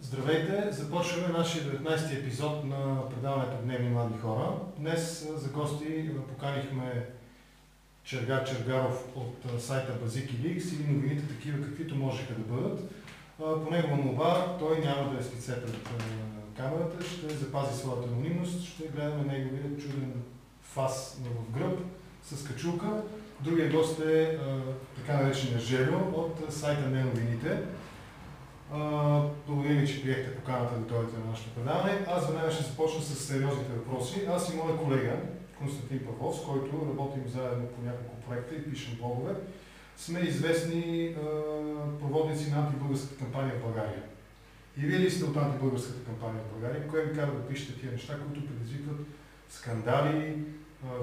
Здравейте! Започваме нашия 19-ти епизод на предаването Дневни млади хора. Днес за гости поканихме Чергар Чергаров от сайта Basic или новините такива каквито можеха да бъдат. По негова молба той няма да е с лице пред камерата, ще запази своята анонимност, ще гледаме неговия чуден фас в гръб с качулка. Другия гост е така наречения Желю от сайта Не новините. Благодаря ви, че приехте поканата да дойдете на нашето предаване. Аз веднага ще започна с сериозните въпроси. Аз и моя колега Константин Павлов, с който работим заедно по няколко проекта и пишем блогове, сме известни проводници на антибългарската кампания в България. И вие ли сте от антибългарската кампания в България? Кое ви кара да пишете тия неща, които предизвикват скандали,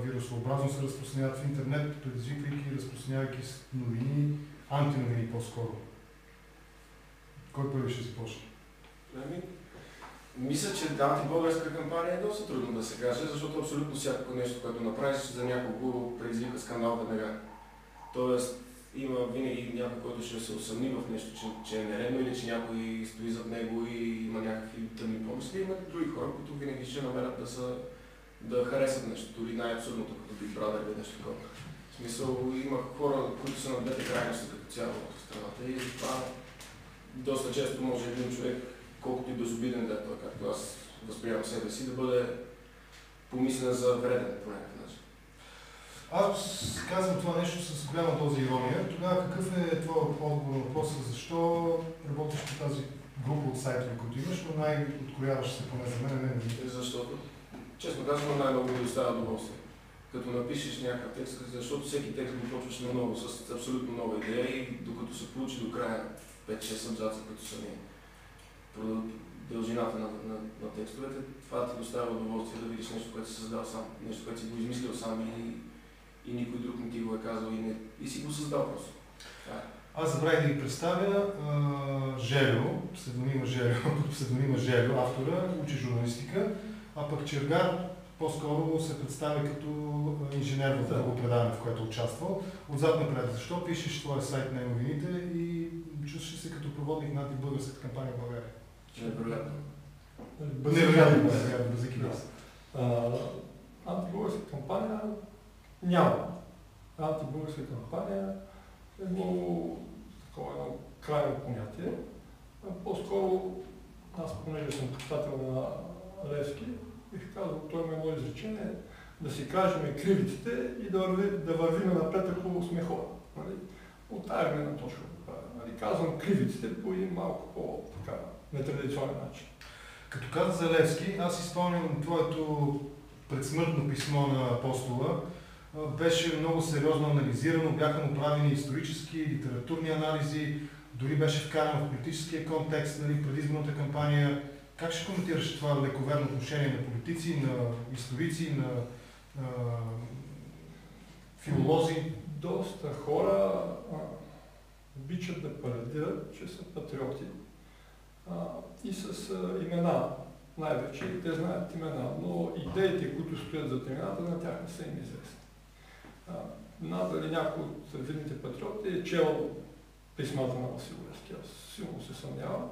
вирусообразно се разпространяват в интернет, предизвиквайки и разпространявайки новини, антиновини по-скоро? Кой първи ще започне? Мисля, че антибългарска кампания е доста трудно да се каже, защото абсолютно всяко нещо, което направиш за някого, предизвика скандал веднага. Тоест, има винаги някой, който ще се усъмни в нещо, че е нередно или че някой стои зад него и има някакви тъмни помисли. Има други хора, които винаги ще намерят да харесат нещо, дори най-абсурдното, като Big Brother или нещо такова. В смисъл, има хора, които са на двете крайности като цяло в страната и това доста често може един човек, колкото и безобиден да е той, както аз възприемам себе си, да бъде помислен за вреден по някакъв начин. Аз казвам това нещо с голяма доза ирония. Тогава какъв е твой отговор на въпроса? Защо работиш по тази група от сайтове, които имаш, но най-открояваш се поне за мен? Защото, честно казвам, най-много ми доставя удоволствие. Като напишеш някакъв текст, защото всеки текст го почваш на ново, с абсолютно нова идея и докато се получи до края 5-6 абзаца, които са ми дължината на текстовете, това ти доставя удоволствие да видиш нещо, което си създал сам, нещо, което си го измислил сам и никой друг не ти го е казал и си го създал просто. Аз забравих да ги представя. Желю, псевдонима Желю, автора, учи журналистика, а пък Чергар по-скоро се представя като инженер в това предаване, в което участвал. Отзад напред, защо пишеш твоя сайт на новините и чувстваш се като проводник на антибългарската кампания в България? Невероятно. Невероятно, антибългарска кампания няма. Антибългарска кампания е много такова едно крайно понятие. По-скоро аз, понеже съм почитател на Левски, бих казал, той има едно изречение, да си кажем кривиците и да вървим напред, ако сме хора. Нали? От тази гледна точка. Нали? Казвам кривиците по един малко по-нетрадиционен начин. Като каза за Левски, аз изпълням твоето предсмъртно писмо на Апостола. Беше много сериозно анализирано, бяха направени исторически, литературни анализи, дори беше вкарано в политическия контекст, нали, предизборната кампания. Как ще коментираш това лековерно отношение на политици, на историци, на филолози? Доста хора обичат да парадират, че са патриоти и с имена най-вече. Те знаят имена, но идеите, които стоят зад имената, на тях не са им известни. Надали някой от видните патриоти е чел писмата на Васил Левски. Аз силно се съмнявам.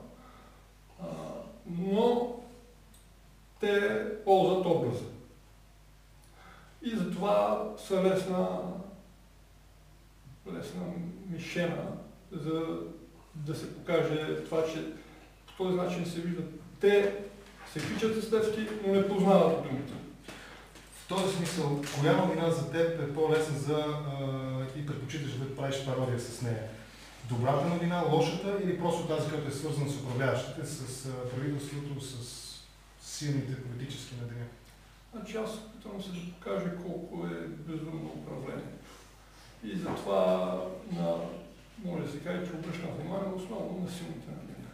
Но те ползват образа. И затова са лесна мишена, за да се покаже това, че по този начин се виждат. Те се кичат с Левски, но не познават думите. В този смисъл, коя новина за теб е по-лесна и предпочиташ да правиш пародия с нея? Добрата новина, лошата или просто тази, която е свързана с управляващите, с правителството, с силните политически на деня? Значи аз питам се да покажа колко е безумно управление. И затова може да се каже, че обръщам внимание основно на силните на деня.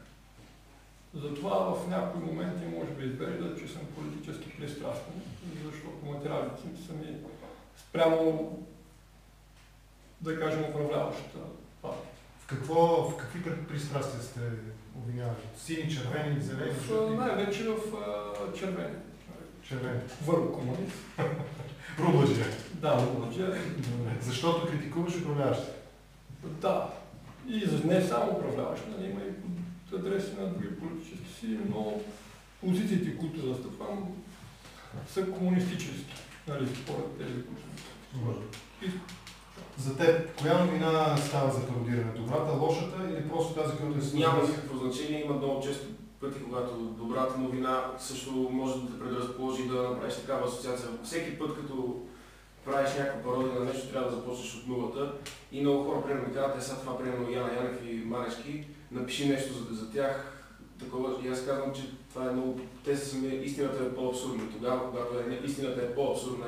Затова в някои моменти може би изглежда, че съм политически пристрастен, защото материалите са ми спрямо, да кажем, управляващата партия. В какви пристрастия сте обвинявали? Сини, червени, зелени? Най-вече в червени. Червени. Върху комунист. Рубладжия. Да, рубладжия. Защото критикуваш управляващите? Да. И не само управляващи, но има и адреси на други политически сили, но позициите, които застъпвам, са комунистически, нали, според тези, които са. За теб, коя новина става за пародиране? Добрата, лошата или просто тази, която е свързана? Няма никакво значение, има много често пъти, когато добрата новина също може да те предразположи да направиш такава асоциация. Всеки път, като правиш някаква пародия на нещо, трябва да започнеш от нулата. И много хора, примерно, ми казват, сега това, примерно, Яна Янев и Марешки, напиши нещо за тях. Такова, и аз казвам, че това е много... Те са сами, истината е по-абсурдна. Тогава, когато истината е по-абсурдна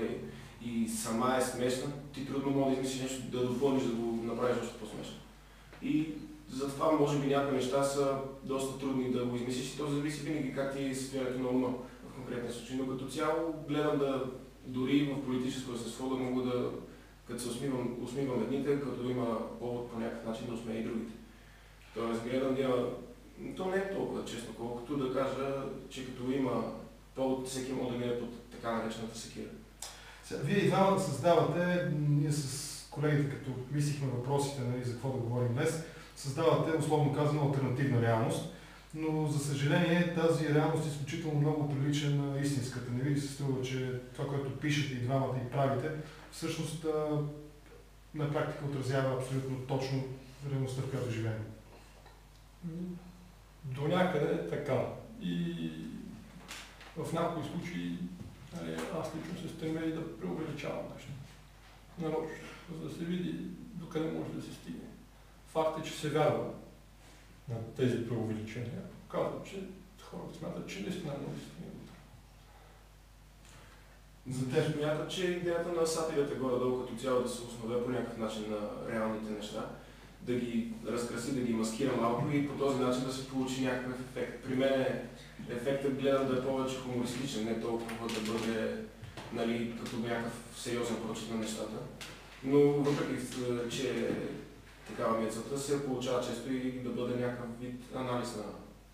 и сама е смешна, ти трудно може да измислиш нещо, да допълниш, да го направиш още по-смешно. И затова, може би, някои неща са доста трудни да го измислиш и то зависи винаги как ти е състоянието на ума в конкретния случай. Но като цяло гледам да дори в политическо естество да мога да, като се усмивам едните, като има повод по някакъв начин да усмея и другите. Тоест гледам да има... То не е толкова честно, колкото да кажа, че като има повод, всеки може да мине под така наречената секира. Вие и двамата създавате, ние с колегите, като мислихме въпросите, нали, за какво да говорим днес, създавате, условно казано, алтернативна реалност, но за съжаление тази реалност е изключително много прилича на истинската. Не ви се струва, че това, което пишете и двамата и правите, всъщност на практика отразява абсолютно точно реалността, в която живеем. До някъде е така. И в някои случаи аз лично се стремя и да преувеличавам неща. Нарочно, за да се види докъде може да се стигне. Факт е, че се вярва на тези преувеличения. Казва, че хората смятат, че наистина може да се стигне. За теб смятат, че идеята на сатирата горе-долу като цяло да се основе по някакъв начин на реалните неща, да ги разкраси, да ги маскира малко и по този начин да се получи някакъв ефект. При мен ефектът гледам да е повече хумористичен, не толкова да бъде, нали, като някакъв сериозен прочит на нещата. Но въпреки, че такава ми е целта, се получава често и да бъде някакъв вид анализ на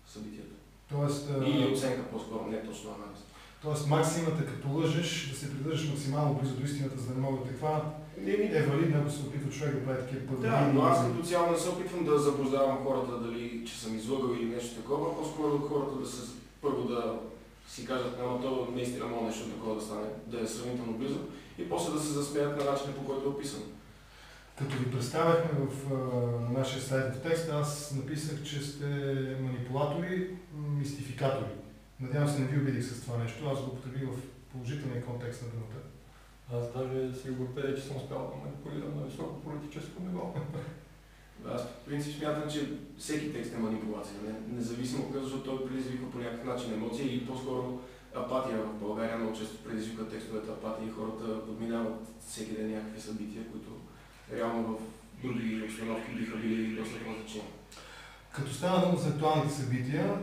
събитията. Тоест, или оценка по-скоро, не точно анализ. Тоест максимата, като лъжеш, да се придържаш максимално близо до истината, за да не могат да те хванат, е валидно, ако се опитва човек да прави такива пъти. Да, но аз като цяло не се опитвам да заблуждавам хората дали, че съм излъгал или нещо такова, по-скоро хората да се първо да си кажат, ама то наистина може нещо такова да стане, да е сравнително близо и после да се засмеят на начина, по който е описано. Като ви представяхме на нашия сайт в текста, аз написах, че сте манипулатори, мистификатори. Надявам се, не ви обидих с това нещо, аз го употребих в положителния контекст на думата. Аз даже се гордея, че съм успял да манипулирам на високо политическо ниво. Аз в принцип смятам, че всеки текст е манипулация, независимо защото той предизвиква по някакъв начин емоция или по-скоро апатия в България. Много често предизвиква текстовете апатия и хората подминават всеки ден някакви събития, които реално в други обстановки биха били доста по-значими. Като стана дума за актуалните събития,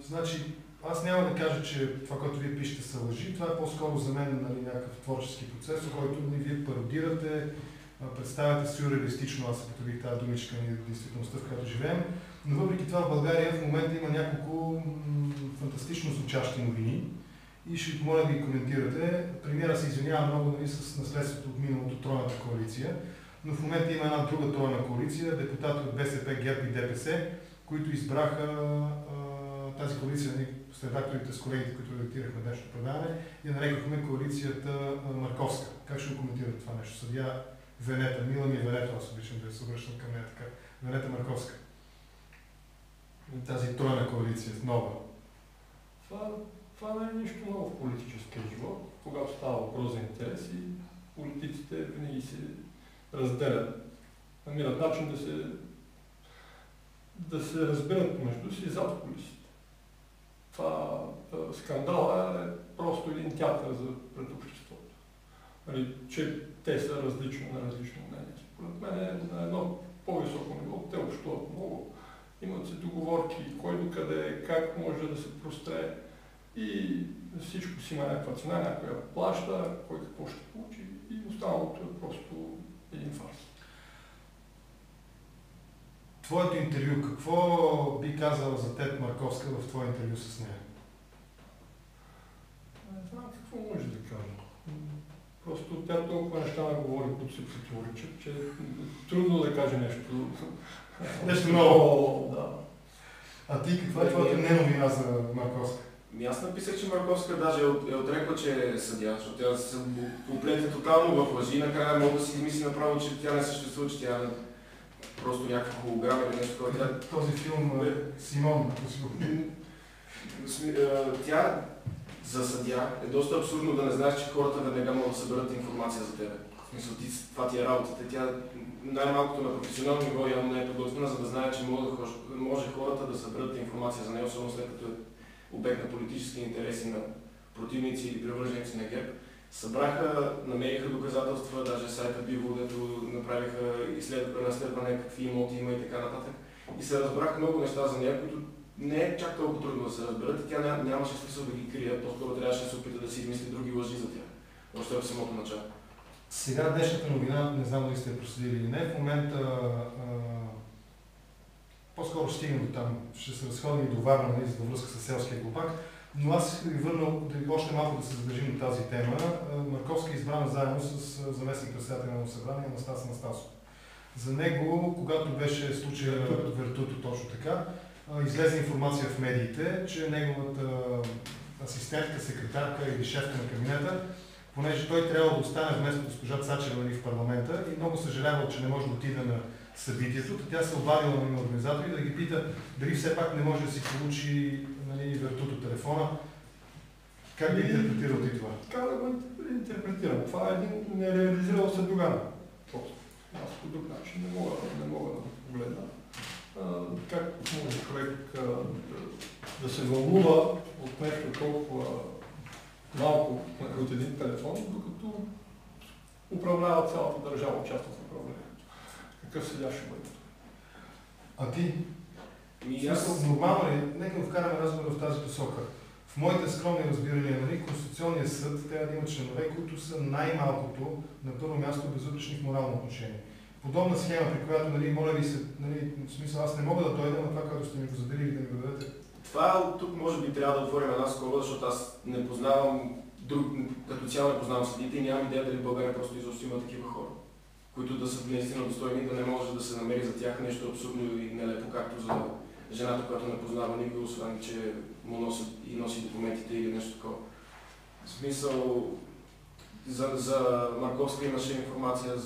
значи аз няма да кажа, че това, което вие пишете, са лъжи. Това е по-скоро за мен, нали, някакъв творчески процес, в който вие пародирате, представяте сюрреалистично, аз се потребих тази думичка на действителността, в която живеем. Но въпреки това в България в момента има няколко фантастично звучащи новини и ще ви помоля да ги коментирате. Премиера се извинява много, нали, с наследството от миналото тройната коалиция, но в момента има една друга тройна коалиция, депутати от БСП, ГЕРБ и ДПС, които избраха тази коалиция, с редакторите, с колегите, които редактирахме днешното предаване, я нарекохме коалицията Марковска. Как ще го коментирате това нещо? Съдия Венета, мила ми Венето, аз обичам да се обръщам към нея така. Венета Марковска. Тази тройна коалиция, нова. Това не е нищо ново в политическия живот. Когато става въпрос за интереси, политиците винаги се разделят. Намират начин да се разберат помежду си зад кулисите. Това скандала е просто един театър пред обществото. Че те са различни на различно мнение. Според мен е на едно по-високо ниво. Те общуват много. Имат се договорки, кой докъде, как може да се простре. И всичко си има някаква цена, някой я плаща, кой какво ще получи и останалото е просто един фарс. Твоето интервю, какво би казала за теб Марковска в твое интервю с нея? Не знам какво може да кажа. Просто тя толкова неща не говори, които се противоречат, че е трудно да каже нещо. Нещо ново. Да. А ти каква е твоята неновина за Марковска? Аз написах, че Марковска даже е отрекла, че е съдия, защото тя се оплете тотално в лъжи и накрая мога да си измисли направо, че тя не съществува, че тя е просто някаква холограма или нещо, което Този филм Симон, тя за съдия е доста абсурдно да не знаеш, че хората веднага могат да съберат информация за тебе. В смисъл, това ти е работата. Тя най-малкото на професионално ниво явно не е подготвена, за да знае, че може хората да съберат информация за нея, особено след като е обект на политически интереси на противници или привърженици на ГЕРБ. Събраха, намериха доказателства, даже сайта Биво, дето направиха разследване какви имоти има и така нататък. И се разбраха много неща за нея, които не е чак толкова трудно да се разберат и тя нямаше смисъл да ги крие, по-скоро трябваше да се опита да си измисли други лъжи за тях. Още в самото начало. Сега днешната новина, не знам дали сте я проследили или не, в момента по-скоро стигнем до там, ще се разходим и до Варна, за във връзка с селския глупак, но аз ви върнал още малко да се задържим на тази тема. Марковска е избрана заедно с заместник-председателя на събрание Анастас Анастасов. За него, когато беше случая Вертуто точно така, излезе информация в медиите, че неговата асистентка, секретарка или шефка на кабинета, понеже той трябва да остане вместо госпожа Цачева в парламента и много съжалява, че не може да отиде на събитието, тя се обадила на организатори да ги пита дали все пак не може да си получи Вертуто телефона. Как би интерпретирал ти това? Как да го интерпретирам? Това е един нереализирал се догана. Аз по друг начин не мога да го погледна. Как може човек да се вълнува от нещо толкова малко от един телефон, докато управлява цялата държава, участва в управлението. Какъв съдия ще бъде? А ти? Нормално ли? Нека да вкараме разговор в тази посока. В моите скромни разбирания, Конституционният съд трябва да има членове, които са най-малкото на първо място безупречни в морално отношение. Подобна схема, при която, моля ви се, в смисъл, аз не мога да дойда на това, което сте ми го задали или да ми го дадете. Това тук може би трябва да отворим една скоба, защото аз не познавам, като цяло не познавам съдиите и нямам идея дали в България просто изобщо има такива хора, които да са наистина достойни и да не може да се намери за тях нещо абсурдно и нелепо, както за жената, която не познава никой, освен че му носи документите или нещо такова. В смисъл, за Марковска имаше информация,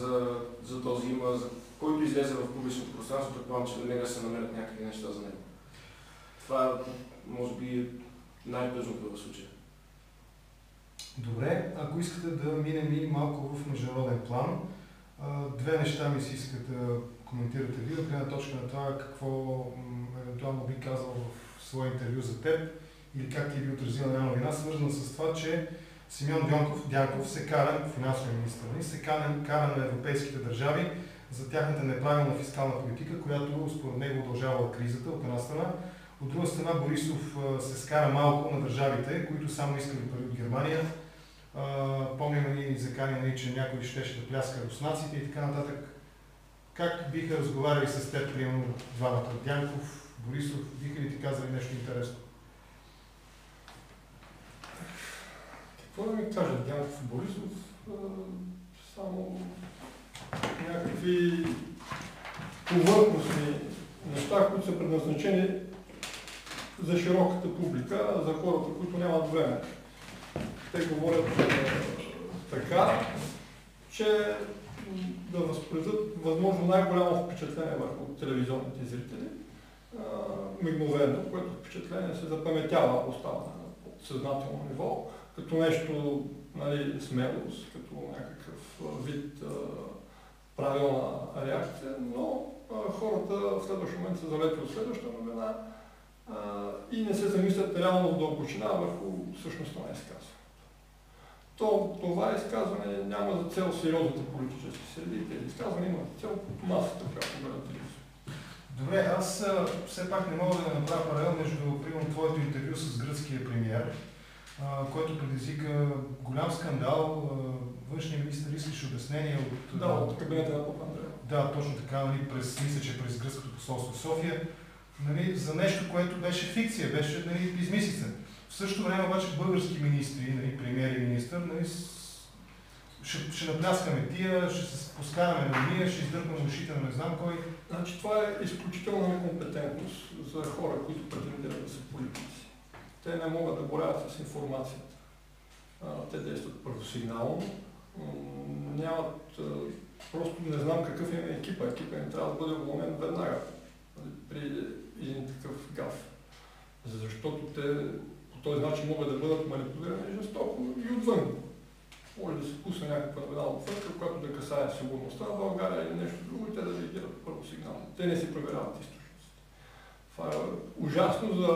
за този има, за който излезе в публичното пространство, предполагам, че веднага се намерят някакви неща за него. Това може би е най-тъжното в случая. Добре, ако искате да минем и малко в международен план, две неща ми се искат да коментирате ви, от гледна точка на това какво евентуално би казал в своя интервю за теб или как ти би отразил една новина, свързана с това, че Симеон Дянков се кара, финансовия министър, се кара на европейските държави за тяхната неправилна фискална политика, която според него удължава кризата от една страна. От друга страна Борисов се скара малко на държавите, които само искали пари от Германия. Помним и закани, че някой щеше да пляска руснаците и така нататък. Как биха разговаряли с теб, примерно двамата? Дянков, Борисов, биха ли ти казали нещо интересно? Какво да ми кажат Дянков и Борисов? Само някакви повърхностни неща, които са предназначени за широката публика, за хората, които нямат време. Те говорят така, че да възпроизведат възможно най-голямо впечатление върху телевизионните зрители, мигновено, което впечатление се запаметява, остава на съзнателно ниво, като нещо смелост, като някакъв вид правилна реакция, но хората в следващия момент се залети от следващата новина и не се замислят реално в дълбочина върху същността на изказването. Това изказване няма за цел сериозните политически среди, тези изказвания имат за цел масата, която гледа телевизия. Добре, аз все пак не мога да направя паралел между, примерно, твоето интервю с гръцкия премиер, който предизвика голям скандал. Външният министър искаше обяснение от... Да, от кабинета на Попандреева. Да, точно така, мисля, че през гръцкото посолство в София, за нещо, което беше фикция, беше измислица. В същото време обаче български министри, премиер и министър, ще напляскаме тия, ще се спускаваме на ние, ще издърпаме ушите на не знам кой. Значи това е изключителна некомпетентност за хора, които претендират да са политици. Те не могат да боравят с информацията. Те действат първосигнално. Нямат, просто не знам какъв е екипа. Екипа им трябва да бъде уволнен веднага при един такъв гаф. Защото те по този начин могат да бъдат манипулирани жестоко и отвън. Може да се пусне някаква новина отвън, която да касае сигурността на България или нещо друго и те да реагират първосигнално. Те не си проверяват източниците. Това е ужасно за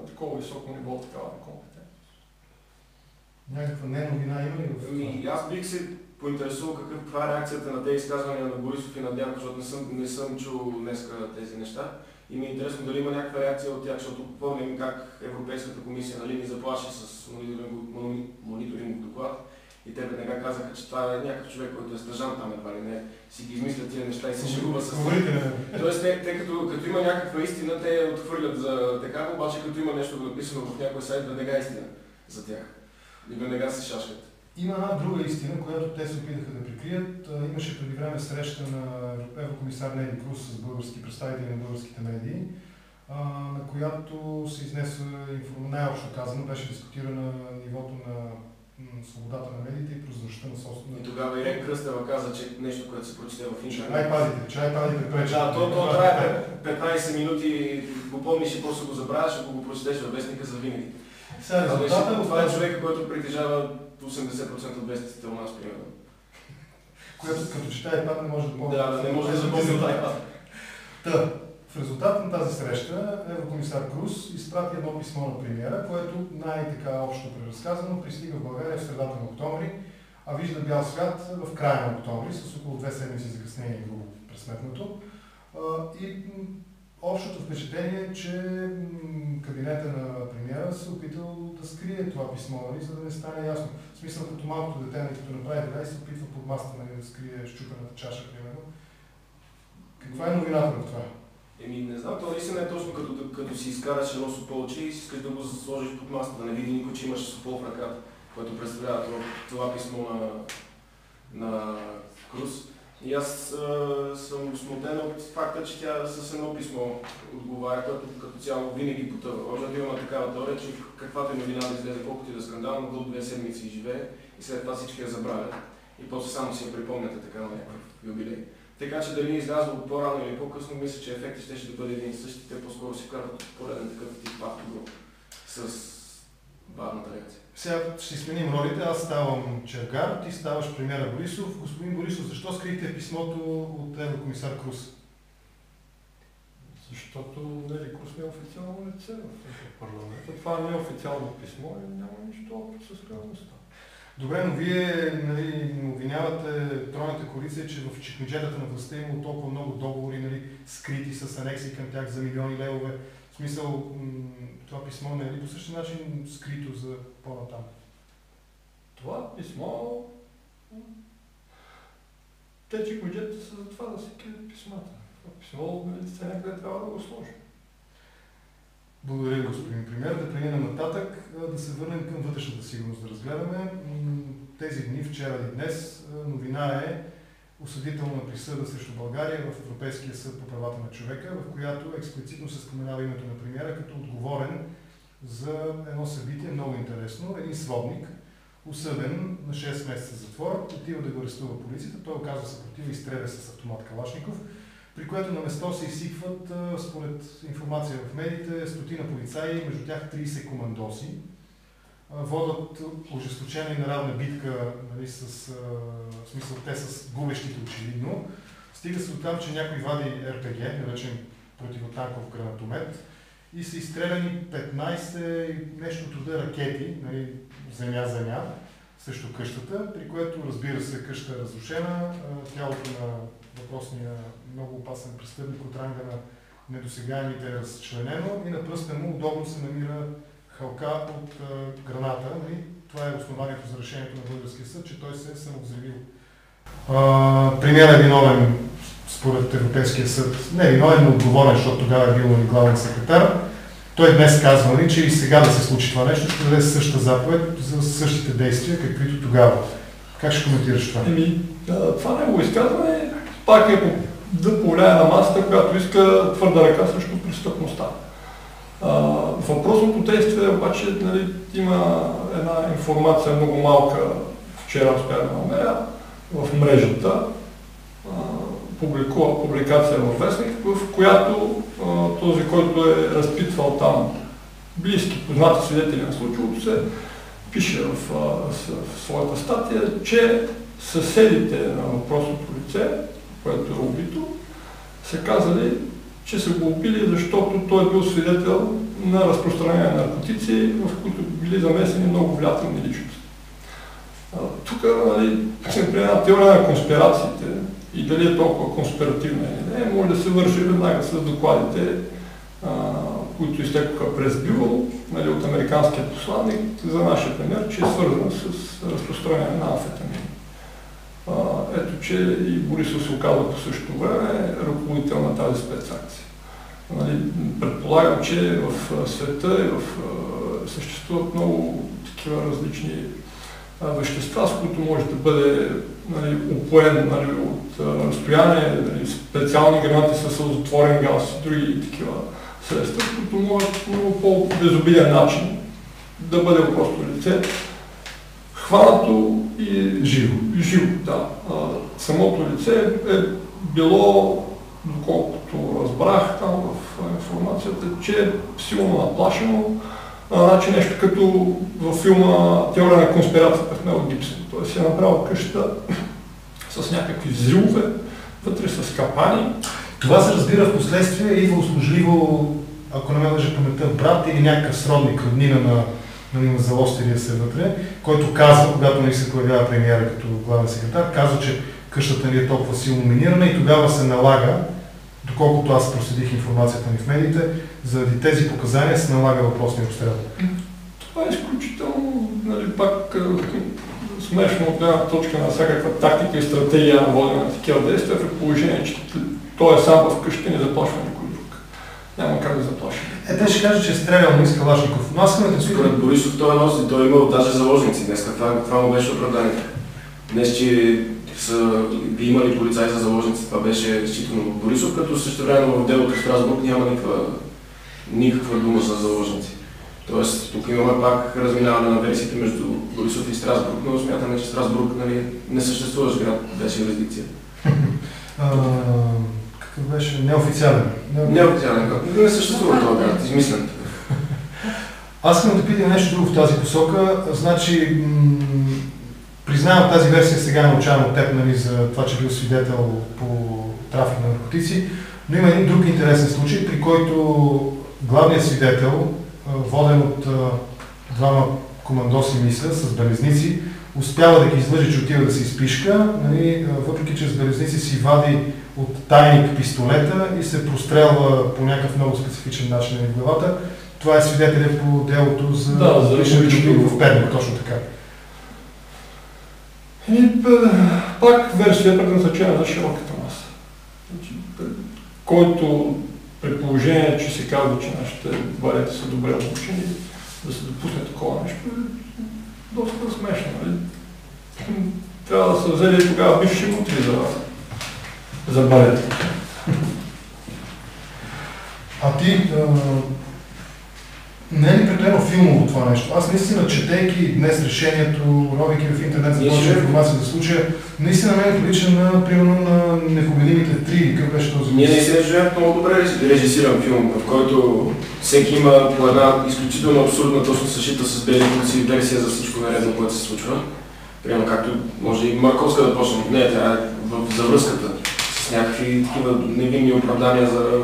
такова високо ниво, такава некомпетентност. Някаква новина има ли в това? Аз бих се поинтересувал каква е реакцията на тези изказвания на Борисов и на Дянков, защото не съм чул днеска тези неща. И ми е интересно дали има някаква реакция от тях, защото помним как Европейската комисия ни заплаши с мониторингов доклад и те веднага казаха, че това е някакъв човек, който е стъжан там едва ли не, си ги измислят тия неща и се шегува с... Тоест те като има някаква истина, те я отхвърлят за такава, обаче като има нещо написано в някой сайт, веднага е истина за тях. И веднага се шашкат. Има една друга истина, която те се опитаха да прикрият. Имаше преди време среща на еврокомисар Нели Круз с български представители на българските медии, на която се изнесе най-общо казано, беше дискутирана нивото на свободата на медиите и прозрачността на собствената. И тогава Ирен Кръстева каза, че нещо, което се прочете в интернет. Че iPad-ите пречат. Да, то трае 15 минути, го помниш и просто го забравяш, ако го прочетеш във вестника за винаги. Това е човека, който притежава 80% от вестниците у нас, примерно. Което като чете iPad не може да помни. Да, не може да запомни от iPad. В резултат на тази среща еврокомисар Круз изпрати едно писмо на премиера, което най-така общо преразказано пристига в България в средата на октомври, а вижда бял свят в края на октомври с около 2 седмици закъснение и грубо пресметнато. И общото впечатление е, че кабинета на премиера се опитал да скрие това писмо, за да не стане ясно. В смисъл, като малкото дете, като направи деля и се опитва под масата да скрие щупената чаша, примерно. Каква е новината в това? Не знам, това наистина е точно като си изкараш едно супълче и си искаш да го сложиш под масата, да не види никой, че имаш супъл в ръката, което представлява това писмо на Круз. И аз съм смутен от факта, че тя с едно писмо отговаря, което като цяло винаги потъва. Може да има такава теория, че каквато е новина да излезе, колкото и да скандално, до 2 седмици живее и след това всички я забравят. И после само си я припомняте така на някакъв юбилей. Така че дали излязло по-рано или по-късно, мисля, че ефектът ще бъде един и същи. Те по-скоро си карат пореден такъв тип автогруп с бавната реакция. Сега ще сменим ролите. Аз ставам Чергар, ти ставаш премиера Борисов. Господин Борисов, защо скрихте писмото от еврокомисар Круз? Защото Нели Круз не е официално лице в парламента. Това не е официално писмо и няма нищо общо с реалността. Добре, но вие обвинявате тройната коалиция, че в чекмеджетата на властта има толкова много договори, скрити с анекси към тях за милиони левове. В смисъл, това писмо не е ли по същия начин скрито за по-натам? Това писмо... Те чекмеджетата са за това да се крият писмата. Това писмо се някъде трябва да го сложим. Благодаря, господин премиер. Да преминем нататък, да се върнем към вътрешната сигурност да разгледаме. Тези дни, вчера и днес, новина е осъдителна присъда срещу България в Европейския съд по правата на човека, в която експлицитно се споменава името на премиера като отговорен за едно събитие много интересно. Един сводник, осъден на 6 месеца затвор, отива да го арестува полицията, той оказва съпротива и стреля с автомат Калашников, при което на место се изсипват, според информация в медиите, стотина полицаи, между тях 30 командоси. Водят ожесточена и неравна битка, в смисъл те с губещите очевидно. Стига се оттам, че някой вади РПГ, наречен противотанков гранатомет, и са изстреляни 15 нещо от рода ракети, земя, срещу къщата, при което, разбира се, къща е разрушена, тялото на въпросния много опасен престъпник от ранга на недосегаемите е разчленено и на пръста му удобно се намира халка от граната. Това е основанието за решението на българския съд, че той се е самовзривил. Премиерът е виновен според Европейския съд. Не е виновен, но отговорен, защото тогава е бил главен секретар. Той днес казва, че и сега да се случи това нещо, ще даде същата заповед за същите действия, каквито тогава. Как ще коментираш това? Това негово изказване пак е да повлияе на масата, която иска твърда ръка срещу престъпността. Въпросното действие обаче, нали, има една информация много малка, вчера успях да намеря в мрежата, публикува публикация във вестник, в която този, който е разпитвал там близки, познати свидетели на случилото се, пише в своята статия, че съседите на въпросното лице, което е убито, са казали, че са го убили, защото той е бил свидетел на разпространение на наркотици, в които били замесени много влиятелни личности. Тук, нали, при една теория на конспирациите, и дали е толкова конспиративна или не, може да се върши веднага с докладите, които изтекоха през Бюро, нали, от американския посланник за нашия пример, че е свързан с разпространение на амфетамини. Ето, че и Борисов се оказва по същото време ръководител на тази спецакция. Нали, предполагам, че в света съществуват много такива различни вещества, с които може да бъде, нали, опоен, нали, от разстояние, нали, специални гранати с сълзотворен газ и други такива средства, които могат много по-безобиден начин да бъде просто лице хванато и живо. Да. Самото лице е било, доколкото разбрах там в информацията, че е силно наплашено, значи нещо като във филма Теория на конспирацията в Мел Гибсън. Той си е направил къща с някакви взривове, вътре с капани. Това се разбира в последствие идва услужливо, ако не ме лъжа паметта, брат или някакъв сродник, роднина на залостилия се вътре, който казва, когато не се появява премиера като главен секретар, казва, че къщата ни е толкова силно минирана и тогава се налага, доколкото аз проследих информацията ми в медиите, заради тези показания се налага въпросния обстрел. Това е изключително, нали, пак смешно от една точка на всякаква тактика и стратегия на водене на такива действия, при положение, че той е сам в къща и не заплашва никой друг. Няма как да заплаши. Те ще кажат, че е стрелял на Калашников. Но аз съм според Борисов той носи, той е имал даже заложници днес. Това му беше оправдание. Днес, че са би имали полицаи за заложници, това беше считано от Борисов, като същевременно в делото в Страсбург няма никаква дума за заложници. Тоест, тук имаме пак разминаване на версиите между Борисов и Страсбург, но смятаме, че Страсбург, нали, не съществуващ град, беше юрисдикция. Какъв беше? Неофициален. Неофициален град. Не съществува този град, измислен. Аз искам да питам нещо друго в тази посока. Значи, признавам тази версия сега научавам от теб, нали, за това, че бил свидетел по трафик на наркотици, но има един друг интересен случай, при който главният свидетел, воден от двама командоси, мисля, с белезници, успява да ги излъжи, че отива да се изпишка, нали, въпреки че с белезници си вади от тайник пистолета и се прострелва по някакъв много специфичен начин на главата. Това е свидетеля по делото за убийство в Перник, точно така. И пак версия предназначена за широката маса. Който при положение, че се казва, че нашите варианти са добре обучени, да се допусне такова нещо, е доста смешно. Нали? Трябва да са взели тогава бивши мутри за балет. А ти, не е ли прекалено филмово това нещо? Аз наистина, четейки днес решението, ровейки в интернет за повече информация за случая, наистина мен прилича на, примерно, на Непобедимите 3, какъв беше този? Ние наистина живеем много добре режисиран филм, в който всеки има по една изключително абсурдна, точно съшита с бели си версия за всичко наредно, което се случва. Примерно както може и Марковска да почне. Не, тя е за връзката с някакви такива невинни оправдания за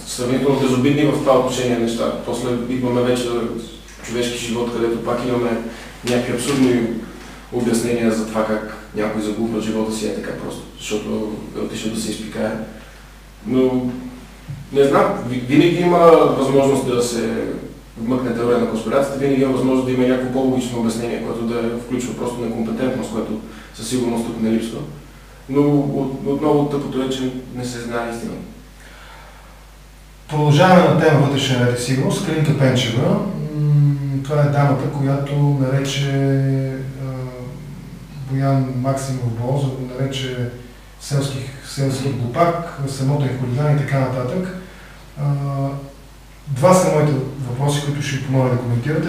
сравнително безобидни в това отношение неща. После идваме вече човешки живот, където пак имаме някакви абсурдни обяснения за това как някой загубва живота си е така просто, защото е отишъл да се изпикае. Но не знам, винаги има възможност да се вмъкне теория на конспирацията, винаги има възможност да има някакво по-логично обяснение, което да включва просто некомпетентност, което със сигурност тук не липсва. Но отново тъпото е, че не се знае истина. Продължаваме на тема вътрешен ред и сигурност. Калинка Пенчева. Това е дамата, която нарече Боян Максимов Боз, го нарече селски глупак, самотен хулиган и така нататък. Два са моите въпроси, които ще ви помоля да коментирате.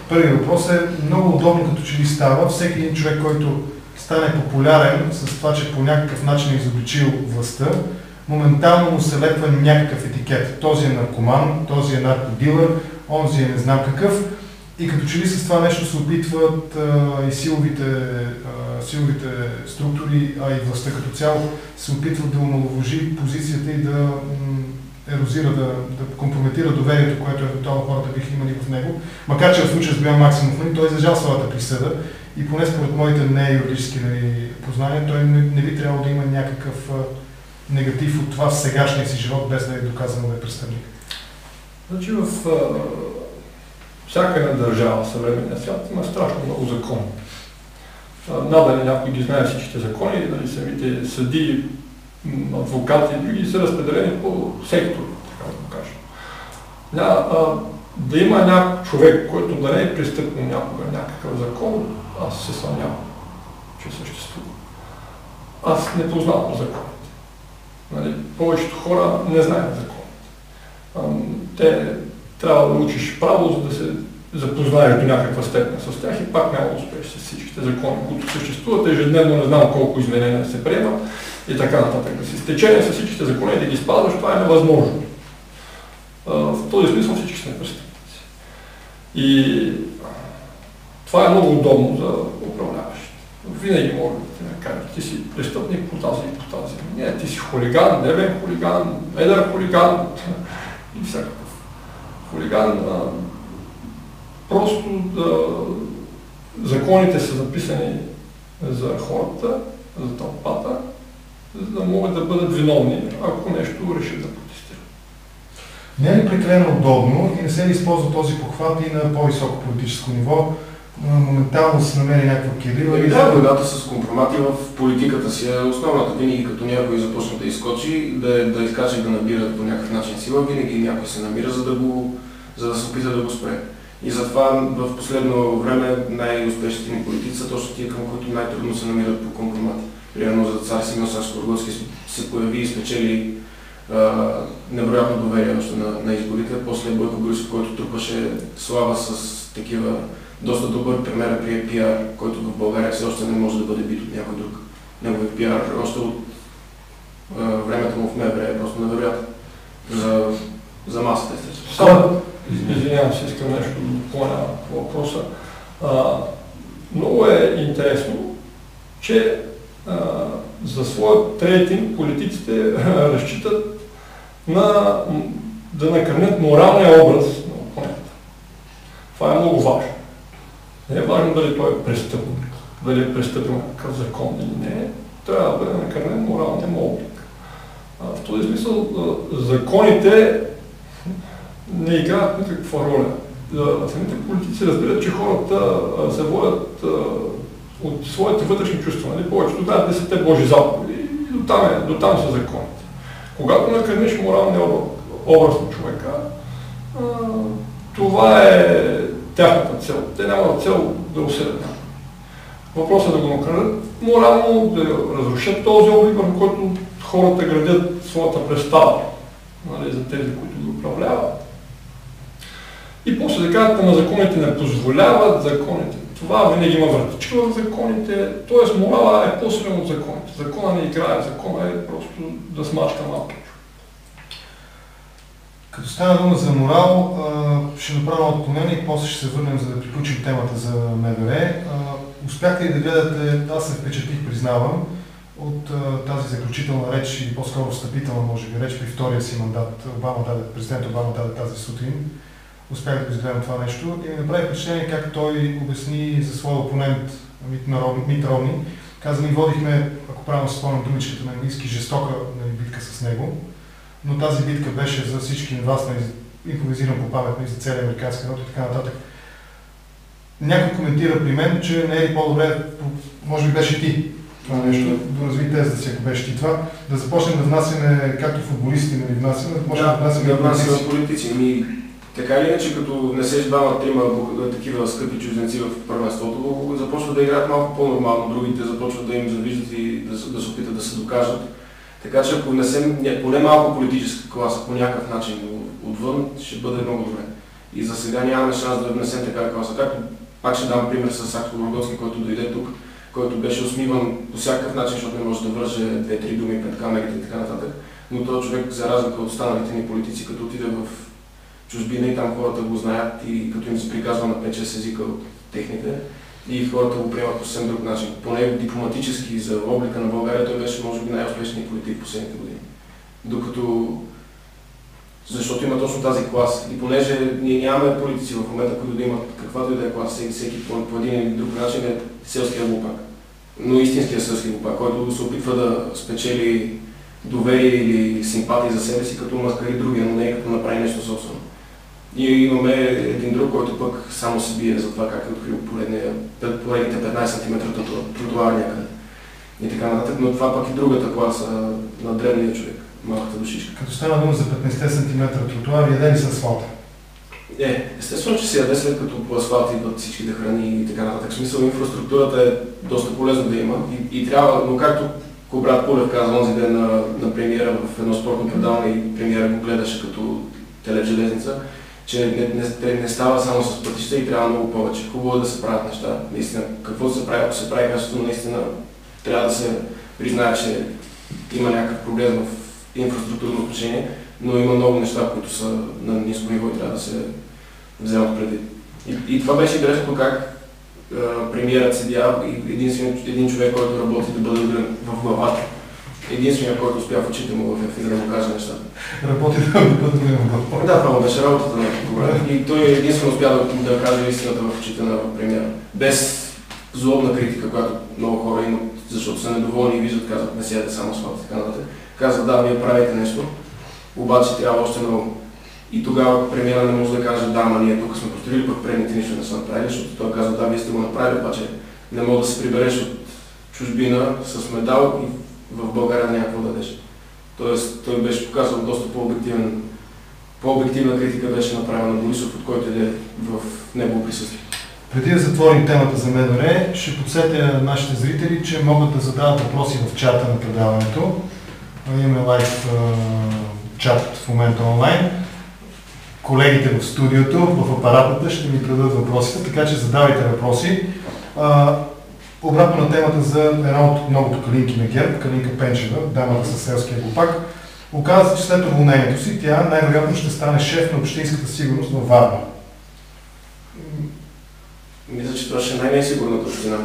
Първият въпрос е много удобно като че ли става. Всеки един човек, който стане популярен с това, че по някакъв начин е изобличил властта, моментално му се лепва някакъв етикет. Този е наркоман, този е наркодилър, онзи е не знам какъв. И като че ли с това нещо се опитват и силовите структури, а и властта като цяло се опитват да омаловажи позицията и да ерозира, да компрометира доверието, което евентуално хората биха имали в него. Макар че в случая с Боян Максимов, той е издържал своята присъда и поне според моите не-юридически познания, той не би трябвало да има някакъв негатив от това в сегашния си живот, без да е доказано да е престъпник. Значи в всяка една държава в съвременния свят има страшно много закони. Надали някой ги знае всичките закони, дали самите съдии, адвокати и други са разпределени по сектори, така да го кажа. Да има някакъв човек, който да не е престъпно някога някакъв закон, аз се съмнявам, че съществува. Аз не познавам законите. Нали, повечето хора не знаят законите. Те трябва да учиш право, за да се запознаеш до някаква степен с тях и пак няма да успееш с всичките закони, които съществуват. Ежедневно не знам колко изменения се приемат и така нататък. Да си с течение с всичките закони и да ги спазваш, това е невъзможно. В този смисъл всички сме престъпници. И това е много удобно за управляващите. Винаги може да ти кажат, ти си престъпник по тази и по тази. Не, ти си хулиган, дебен хулиган, едър хулиган и всякакъв хулиган. Просто законите са записани за хората, за тълпата, за да могат да бъдат виновни, ако нещо решат да протестират. Не е ли прекалено удобно и не се ли използва този похват и на по-високо политическо ниво, моментално се намери някаква кирила? Да, когато с компромати в политиката си е основната. Винаги като някой започне да изскочи, да изкаже да набира по някакъв начин сила, винаги някой се намира, за да се опита да го спре. И затова в последно време най-успешните ни политици са точно тия, към които най-трудно се намират по компромати. Примерно за цар Симеон Сакскобургготски се появи и спечели невероятно доверие още на изборите. После Бойко Борисов, който трупаше слава с такива доста добър пример при пиар, който в България все още не може да бъде бит от някой друг. Неговият пиар още от времето му в МВР е просто невероятно. За масата, естествено. Извинявам се, искам нещо да допълня въпроса. Много е интересно, че за своят рейтинг политиците разчитат да накърнят моралния образ на опонента. Това е много важно. Не е важно дали той е престъпник, дали е престъпен какъв закон или не. Трябва да бъде накърнен моралния му облик. В този смисъл законите не играят никаква роля. Самите политици разбират, че хората се водят от своите вътрешни чувства. Нали? Повечето знаят 10 Божи заповеди и до там са законите. Когато накърнеш моралния образ на човека, това е тяхната цел. Те нямат цел да осъдят някой. Въпросът е да го накърнят морално, да разрушат този облик, върху който хората градят своята представа, нали, за тези, които ги управляват. И после да кажат, на законите не позволяват, законите. Това винаги има вратичка в законите, т.е. морала е по-силен от законите. Закона не играе, закона е просто да смачка малко. Като стана дума за морал, ще направя отклонение и после ще се върнем, за да приключим темата за МВР. Успяхте ли да гледате, аз се впечатлих, признавам, от тази заключителна реч или по-скоро встъпителна, може би, реч при втория си мандат. Президент Обама даде тази сутрин. Успях да го изгледам това нещо и ми направи впечатление как той обясни за своя опонент Мит Ромни. Каза, ми водихме, ако правилно се спомням думичката на английски, жестока битка с него, но тази битка беше за всички вас, импровизиран по памет, и за целия американски народ и така нататък. Някой коментира при мен, че не е ли по-добре, може би беше ти това нещо, доразви тезата си, ако беше ти това, да започнем да внасяме, както футболисти нали внасяме, да почнем да внасяме политици. така или иначе, като внесеш двама-трима такива скъпи чужденци в първенството, започват да играят малко по-нормално, другите започват да им завиждат и да се опитат да се докажат. Така че ако внесем поне малко политическа класа по някакъв начин отвън, ще бъде много добре. И за сега нямаме шанс да внесем такава класа. Както пак ще дам пример с Акто Вологодски, който дойде тук, който беше усмиван по всякакъв начин, защото не може да върже 2-3 думи пред камерите и така нататък. Но този човек, за разлика от останалите ни политици, като отиде в чужбина и там хората го знаят и като им се приказва на 5-6 езика от техните, и хората го приемат по съвсем друг начин. Поне дипломатически за облика на България той беше може би най-успешният политик в последните години. Докато защото има точно тази класа. И понеже ние нямаме политици в момента, които да имат каквато и да е класа, всеки по един или друг начин е селския глупак. Но истинския селски глупак, който се опитва да спечели доверие или симпатии за себе си, като маскари другия, но не като направи нещо собствено. И имаме един друг, който пък само се бие за това как е открил поредните 15 см тротуар някъде. И така нататък, но това пък и другата класа на древния човек, малката душичка. Като стана дума за 15 см тротуар, яде ли с асфалта? Естествено, че се яде след като по асфалта идват всичките храни и така нататък. В смисъл, инфраструктурата е доста полезно да има и трябва, но както брат Пулев каза онзи ден на премиера в едно спортно предаване и премиера го гледаше като тележелезница, че не става само с пътища и трябва много повече. Хубаво е да се правят неща. Наистина, каквото се прави, ако се прави качествено, наистина трябва да се признае, че има някакъв проблем в инфраструктурно отношение, но има много неща, които са на ниско ниво и трябва да се вземат предвид. И това беше интересно как премиерът седя и един човек, който работи да бъде удрен в главата. Единственият, който успя в очите му в ефира да му каже нещата. Работи да бъде удрен в главата. Да, това беше работата на програма. И той единствено успя да каже истината в очите на премиера. Без злобна критика, която много хора имат, защото са недоволни и виждат, казват, не сядете само с факт, така нататък. Казват, да, вие правите нещо, обаче трябва още много. И тогава премиера не може да каже, да, ама ние тук сме построили, пък предните нищо не са направили, защото той казва, да, вие сте го направили, обаче не мога да се прибереш от чужбина с медал и в България да някакво дадеш. Тоест, той беше показал доста по-обективна критика беше направена на Борисов, от който е в негово присъствие. Преди да затворим темата за МВР, ще подсетя нашите зрители, че могат да задават въпроси в чата на предаването. Имаме лайв чат в момента онлайн. Колегите в студиото, в апаратната ще ми предадат въпросите, така че задавайте въпроси. Обратно на темата за една от многото калинки на ГЕРБ, Калинка Пенчева, дамата със селския глупак, оказа се, че след уволнението си тя най-вероятно ще стане шеф на общинската сигурност във Варна. Мисля, че това ще е най-несигурната община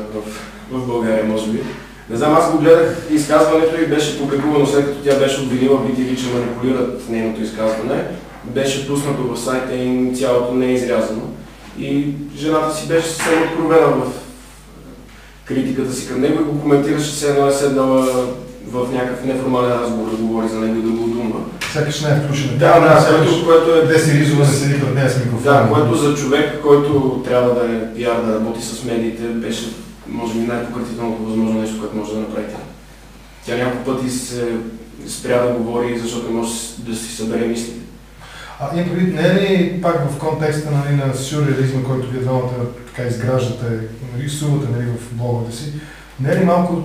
в България, може би. Не знам, аз го гледах изказването и беше публикувано след като тя беше обвинила BTV, че манипулират нейното изказване. Беше пуснато в сайта им, цялото не е изрязано. И жената си беше съвсем откровена в критиката си към него и го коментираше, все едно е седнала в някакъв неформален разговор да говори за него и да го думва. Сякаш не е включена. Което е... Деси Ризова се седи пред нея с микрофон. Да, което за човек, който трябва да е пиар, да работи с медиите, беше може би най-пократителното възможно нещо, което може да направи тя. Тя няколко пъти се спря да говори, защото не може да си събере мислите. Имам предвид, не е ли пак в контекста на сюрреализма, който вие двамата така изграждате, рисувате в блоговете си, не е ли малко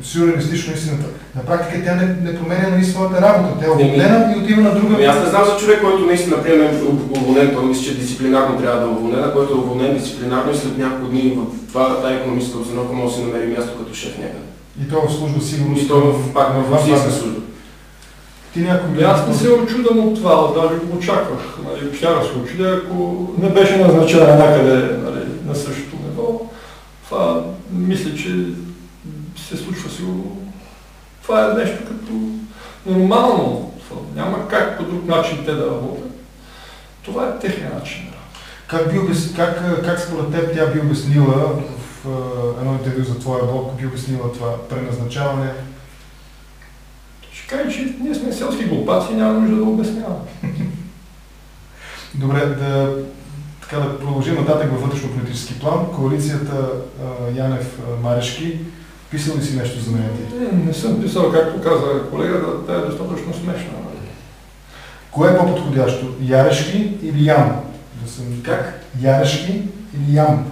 сюрреалистично истината? На практика тя не променя своята работа, тя е уволнена и отива на друга... Аз не знам за човек, който наистина приеме уволнен, той мисля, че дисциплинарно трябва да е уволнена, който е уволнен дисциплинарно и след няколко дни в тази икономическа обстановка може да си намери място като шеф някъде. И то в служба сигурност. И то пак в общинска служба. Аз не се очудвам от това, даже го очаквах. Вчера се очудя, ако не беше назначена някъде на същото ниво, това мисля, че се случва сигурно. Това е нещо като нормално. Няма как по друг начин те да работят. Това е техния начин. Как според теб тя би обяснила в едно интервю за твоя блог, би обяснила това преназначаване? Ще кажа, че ние сме селски глупаци и няма нужда да обясняваме. Добре, да продължим нататък във вътрешно-политически план. Коалицията Янев-Марешки, писал ли си нещо за нея ти? Не съм писал, както каза колегата, тя е достатъчно смешна. Кое е по-подходящо? Ярешки или ям? Да съм... Как? Ярешки или ям?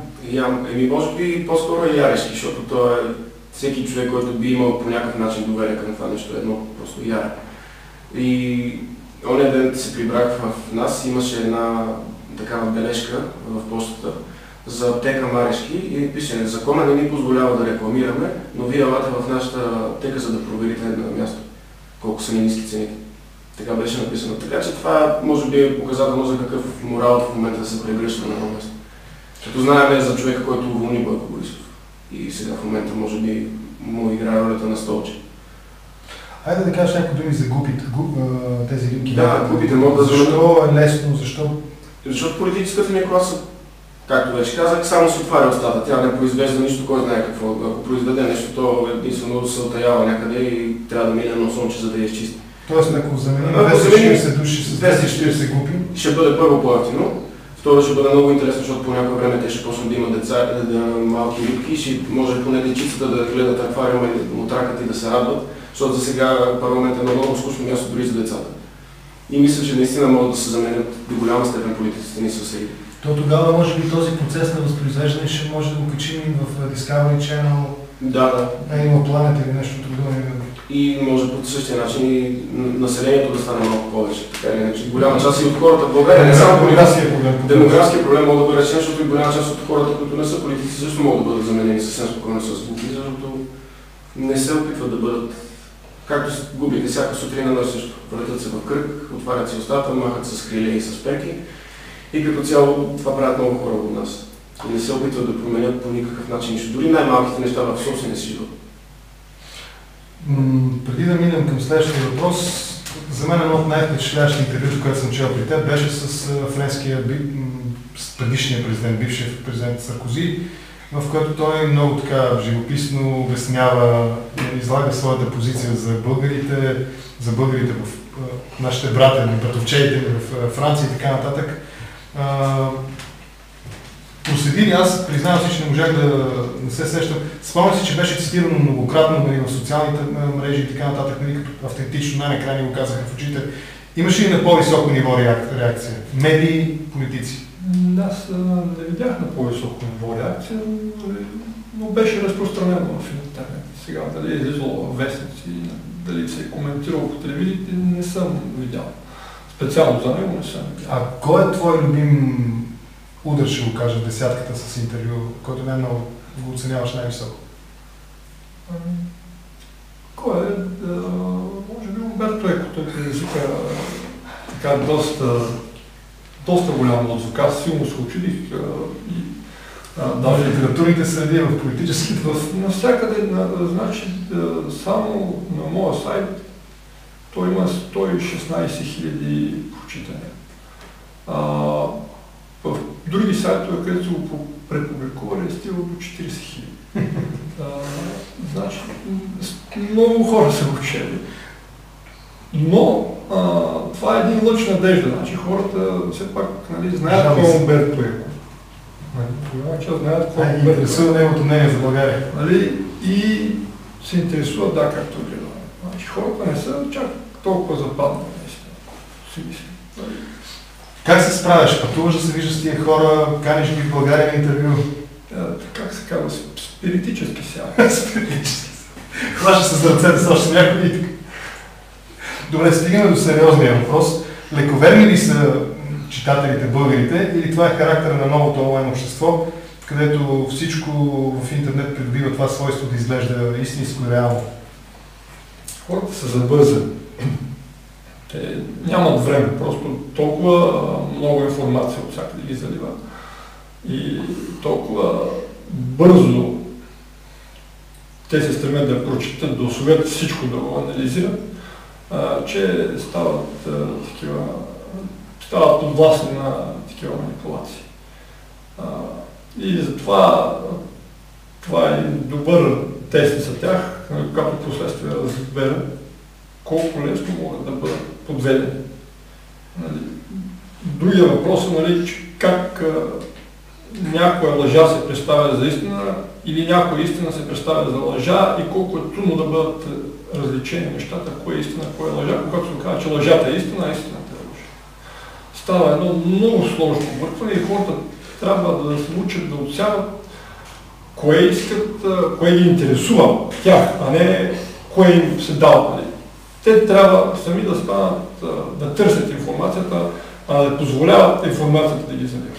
Може би по-скоро е Ярешки, защото той е всеки човек, който би имал по някакъв начин доверие към това нещо, едно просто яре. И оня ден се прибрах в нас, имаше една такава бележка в почтата за аптека Марешки и пише: закона не ни позволява да рекламираме, но вие елате в нашата аптека, за да проверите на място колко са ни ниски цените. Така беше написано. Така че това може би е показателно за какъв морал в момента да се прегръща на едно място. Като знаем за човека, който уволни Бойко Борисов. И сега в момента може би му играе ролята на столче. Айде да кажеш някои думи за гупите, тези линки. Да, гупите могат да защо. Защо е лесно? Защо? Защото политическата ни класа, както вече казах, само се отваря устата. Тя не произвежда нищо, кой знае какво. Ако произведе нещо, то единствено се отаява някъде и трябва да мине на слънче, за да я изчисти. Тоест, ако заменим 240 души с 240 групи, ще бъде първо по-евтино. Второ, ще бъде много интересно, защото по някое време те ще почнат да имат деца, малки рибки, ще може поне дечицата да гледат аквариума и да му тракат и да се радват, защото за сега парламент е много скучно място дори за децата. И мисля, че наистина могат да се заменят до голяма степен политиците ни съседи. То тогава може би този процес на възпроизвеждане ще може да го качим и в Discovery Channel, Animal Planet или нещо друго. И може по същия начин и населението да стане малко повече. Така или иначе. Голяма част и от хората в България, не само демографския проблем може да бъде решен, защото и голяма част от хората, които не са политици, също могат да бъдат заменени съвсем спокойно с губи, защото не се опитват да бъдат, както се губите всяка сутрин на нощ също. Въртат се в кръг, отварят си устата, махат с криле и с перки и като цяло това правят много хора от нас. И не се опитват да променят по никакъв начин нищо, дори най-малките неща в собствения си живот. Преди да минем към следващия въпрос, за мен едно от най-впечатляващите интервюта, което съм чел при теб, беше с френския предишния президент, бившия президент Саркози, в което той много така живописно обяснява, излага своята позиция за българите в нашите братовчеите в Франция и така нататък. Проследили, аз признавам си, че не можах да не се сещам. Спомням си, че беше цитирано многократно в социалните мрежи и така нататък, като автентично, най-накрая ни го казаха в очите. Имаше ли на по-високо ниво реакция? Медии, политици? Аз не видях на по-високо ниво реакция, но беше разпространено в интернет. Сега дали е излизало в вестници, дали се е коментирало по телевизиите, не съм видял. Специално за него не съм видял. А кой е твой любим удар, ще го кажа, десятката с интервю, който най-много го оценяваш най-високо? Кой е? Може би Умберто Еко, той предизвика така доста голям отзвук. Аз силно се учудих и даже литературните среди, в политическите. Навсякъде, значи, само на моя сайт той има 116 000 прочитания. В други сайтове, където са го препубликували, е стигал до 40 000. Значи, много хора са го чели. Но това е един лъч надежда. Значи, хората все пак знаят кой е Умберто Еко. Знаят кой е Умберто Еко. Интересува неговото мнение за България. И се интересуват, да, както гледаме. Значи, хората не са чак толкова западнали, наистина. Как се справяш? Пътуваш да се виждаш с тия хора, каниш ги в България на интервю? Как се казва? Спиритически сяда. Спиритически сяда. Хваща се за ръцете с още някой и така. Добре, стигаме до сериозния въпрос. Лековерни ли са читателите, българите, или това е характера на новото онлайн общество, където всичко в интернет придобива това свойство да изглежда истинско и реално? Хората са забързани. Те нямат време, просто толкова много информация от всякъде ги залива и толкова бързо те се стремят да прочитат, да усвоят всичко, да го анализират, че стават подвластни на такива манипулации. И затова това е добър тест за тях, когато последствие разберат колко лесно могат да бъдат подведени. Другия въпрос е, как някоя лъжа се представя за истина или някоя истина се представя за лъжа и колко е трудно да бъдат различени нещата, кое е истина, кое е лъжа, когато се казва, че лъжата е истина, а истината е лъжа. става едно много сложно объркване и хората трябва да се учат да отсяват кое искат, кое ги интересува тях, а не кое им се дава. Нали? Те трябва сами да станат, да търсят информацията, а да позволяват информацията да ги забира.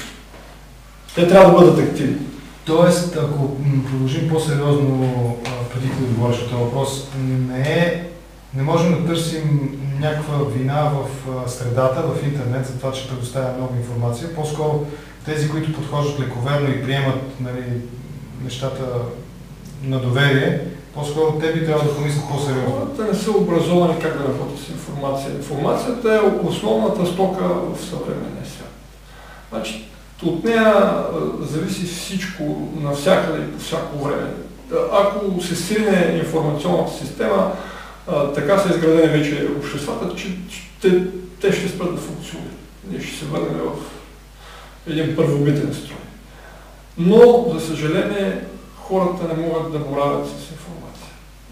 Те трябва да бъдат активни. Тоест, ако продължим по-сериозно, преди да отговориш на този въпрос, не можем да търсим някаква вина в средата, в интернет, за това, че предоставя много информация. По-скоро тези, които подхождат лековерно и приемат, нали, нещата на доверие, по-скоро те би трябвало да помислят по-сериозно. Хората не са образовани как да работят с информация. Информацията е основната стока в съвременния свят. Значи, от нея зависи всичко, навсякъде и по всяко време. Ако се срине информационната система, така са изградени вече обществата, че те ще спрат да функционират. Ние ще се върнем в един първобитен строй. Но, за съжаление, хората не могат да боравят с информация.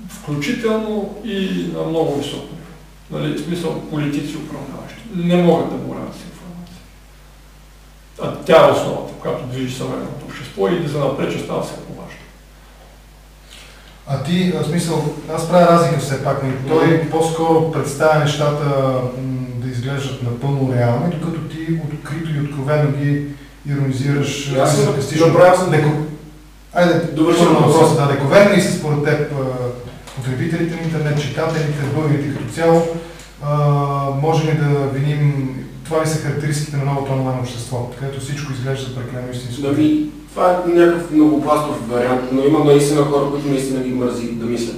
Включително и на много високо ниво. Нали, в смисъл политици управляващи. Не могат да боравят с информация. А тя е основата, която движи съвременното общество и да занапред ще става все по-важно. А ти, в смисъл, аз правя разлика все пак, но той по-скоро представя нещата да изглеждат напълно реални, докато ти открито и откровено ги иронизираш. Аз съм Айде, довършим на въпроса. Да, лековерно и са според теб потребителите на интернет, читателите, българите като цяло, може ли да виним, това ли са характеристиките на новото онлайн общество, където всичко изглежда прекалено истинско? Това е някакъв многопластов вариант, но има наистина хора, които наистина ги мързи да мислят.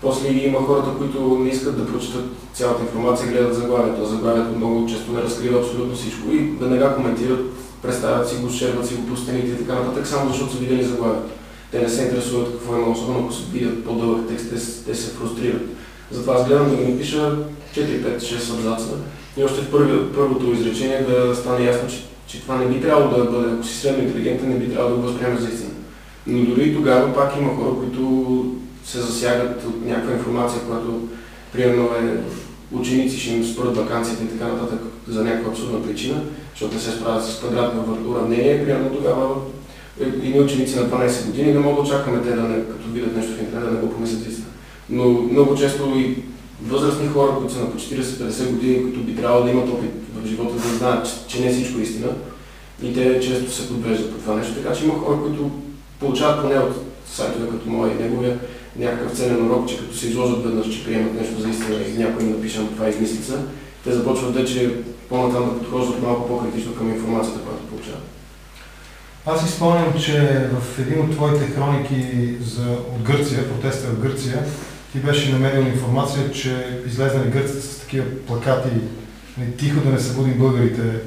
После има хората, които не искат да прочитат цялата информация, гледат заглавието. Заглавието много често не разкрива абсолютно всичко и веднага коментират, представят си го, шерват си го по стените и така нататък, само защото са видели заглавието. Те не се интересуват какво има, особено ако се видят по-дълъг текст, те се фрустрират. Затова аз гледам да ми напиша 4, 5, 6 абзаца и още в първото изречение да стане ясно, че това не би трябвало да бъде, ако си средно интелигентен, не би трябвало да го възприемеш за истина. Но дори и тогава пак има хора, които се засягат от някаква информация, която примерно е ученици ще им спрат ваканцията и така нататък за някаква абсурдна причина, защото не се справят с квадратни уравнения, примерно тогава едни ученици на 12 години не могат да очакваме те, като видят нещо в интернет, да не го помислят за истина. Но много често и възрастни хора, които са на по 40-50 години, които би трябвало да имат опит в живота, да знаят, че не е всичко истина. И те често се подвеждат по това нещо. Така че има хора, които получават поне от сайтове като моя и неговия някакъв ценен урок, че като се изложат веднъж, че приемат нещо за истина и някой им напише на това измислица, те започват вече по-натам да подхождат малко по-критично към информацията, която получават. Аз си спомням, че в един от твоите хроники от Гърция, протеста в Гърция, ти беше намерил информация, че излезнали гърците с такива плакати тихо да не събудим българите.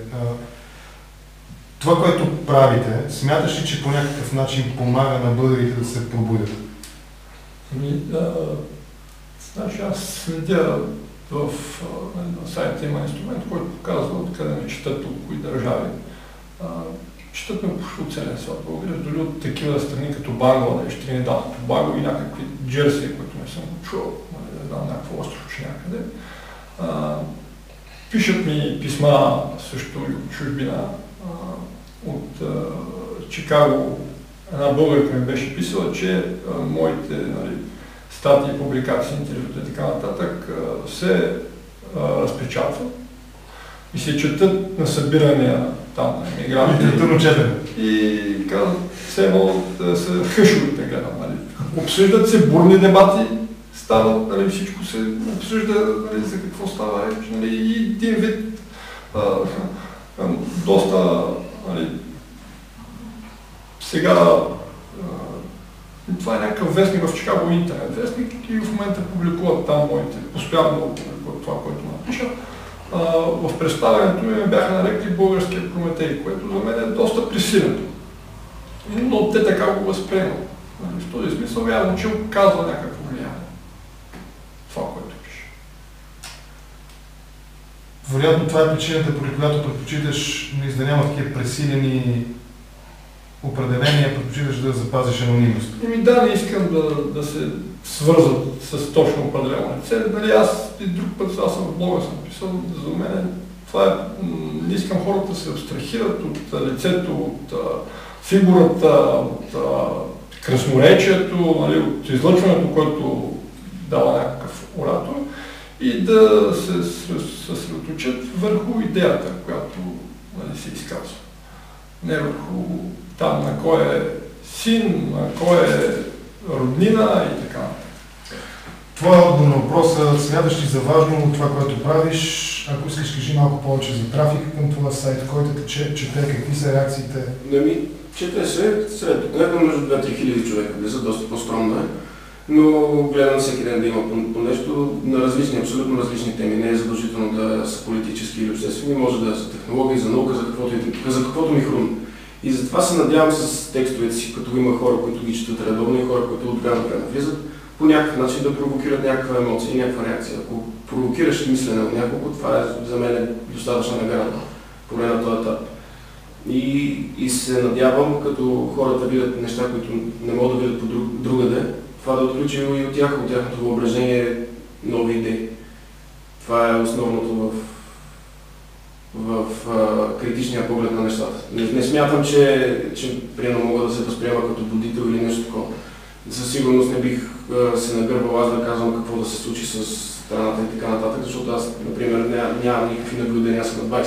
Това, което правите, смяташ ли, че по някакъв начин помага на българите да се пробудят? Значи аз следя на сайта има инструмент, който показва откъде ме четат от кои държави. Четат ме по целия свят. България, дори от такива страни като Бангладеш, Тринидад, Тобаго и някакви Джерси, които не съм чувал, не знам, някакво островче някъде. Пишат ми писма също и от чужбина. От Чикаго една българка ми беше писала, че моите статии, публикации, интервюта и така нататък се разпечатват и се четат на събирания там на емигранти. И казват, все едно да са хъшовите гледам. Обсъждат се бурни дебати, стават, всичко се обсъжда за какво става реч. И един вид доста сега това е някакъв вестник в Чикаго, интернет вестник и в момента публикуват там моите, постоянно това, което напиша. В представянето ми бяха нарекли българския Прометей, което за мен е доста пресилено. Но те така го възприемат. В този смисъл вярвам, че оказва някакво влияние. Това, което пише. Вероятно това е причината, поради която предпочиташ да няма такива пресилени определения, предпочиташ да запазиш анонимност. Да, не искам да се свързват с точно определено лице. Аз и друг път, аз съм в блога съм писал, за мен това е, не искам хората да се абстрахират от лицето, от фигурата, от красноречието, нали, от излъчването, което дава някакъв оратор, и да се съсредоточат върху идеята, която, нали, се изказва. Не върху там на кой е син, на кой е роднина и така. Твоя отговор на въпроса, смяташ ли за важно това, което правиш? Ако искаш, кажи малко повече за трафика към това сайт, който те чете, какви са реакциите? Чете се средно между 2-3 хиляди човека влиза, доста по-скромно е, но гледам всеки ден да има по нещо на различни, абсолютно различни теми. Не е задължително да са политически или обществени, може да са технологии, за наука, за каквото ми хрумне. И затова се надявам с текстовете си, като има хора, които ги четат редовно и хора, които от време на време влизат, по някакъв начин да провокират някаква емоция и някаква реакция. Ако провокираш мислене от няколко, това е за мен достатъчна награда, поне на този етап. И се надявам, като хората видят неща, които не могат да видят по другаде, това да отключи и от тяхното въображение нови идеи. Това е основното в критичния поглед на нещата. Не смятам, че примерно мога да се възприема като будител или нещо такова. Със сигурност не бих се нагървал аз да казвам какво да се случи с страната и така нататък, защото аз, например, нямам никакви наблюдения, аз съм на 22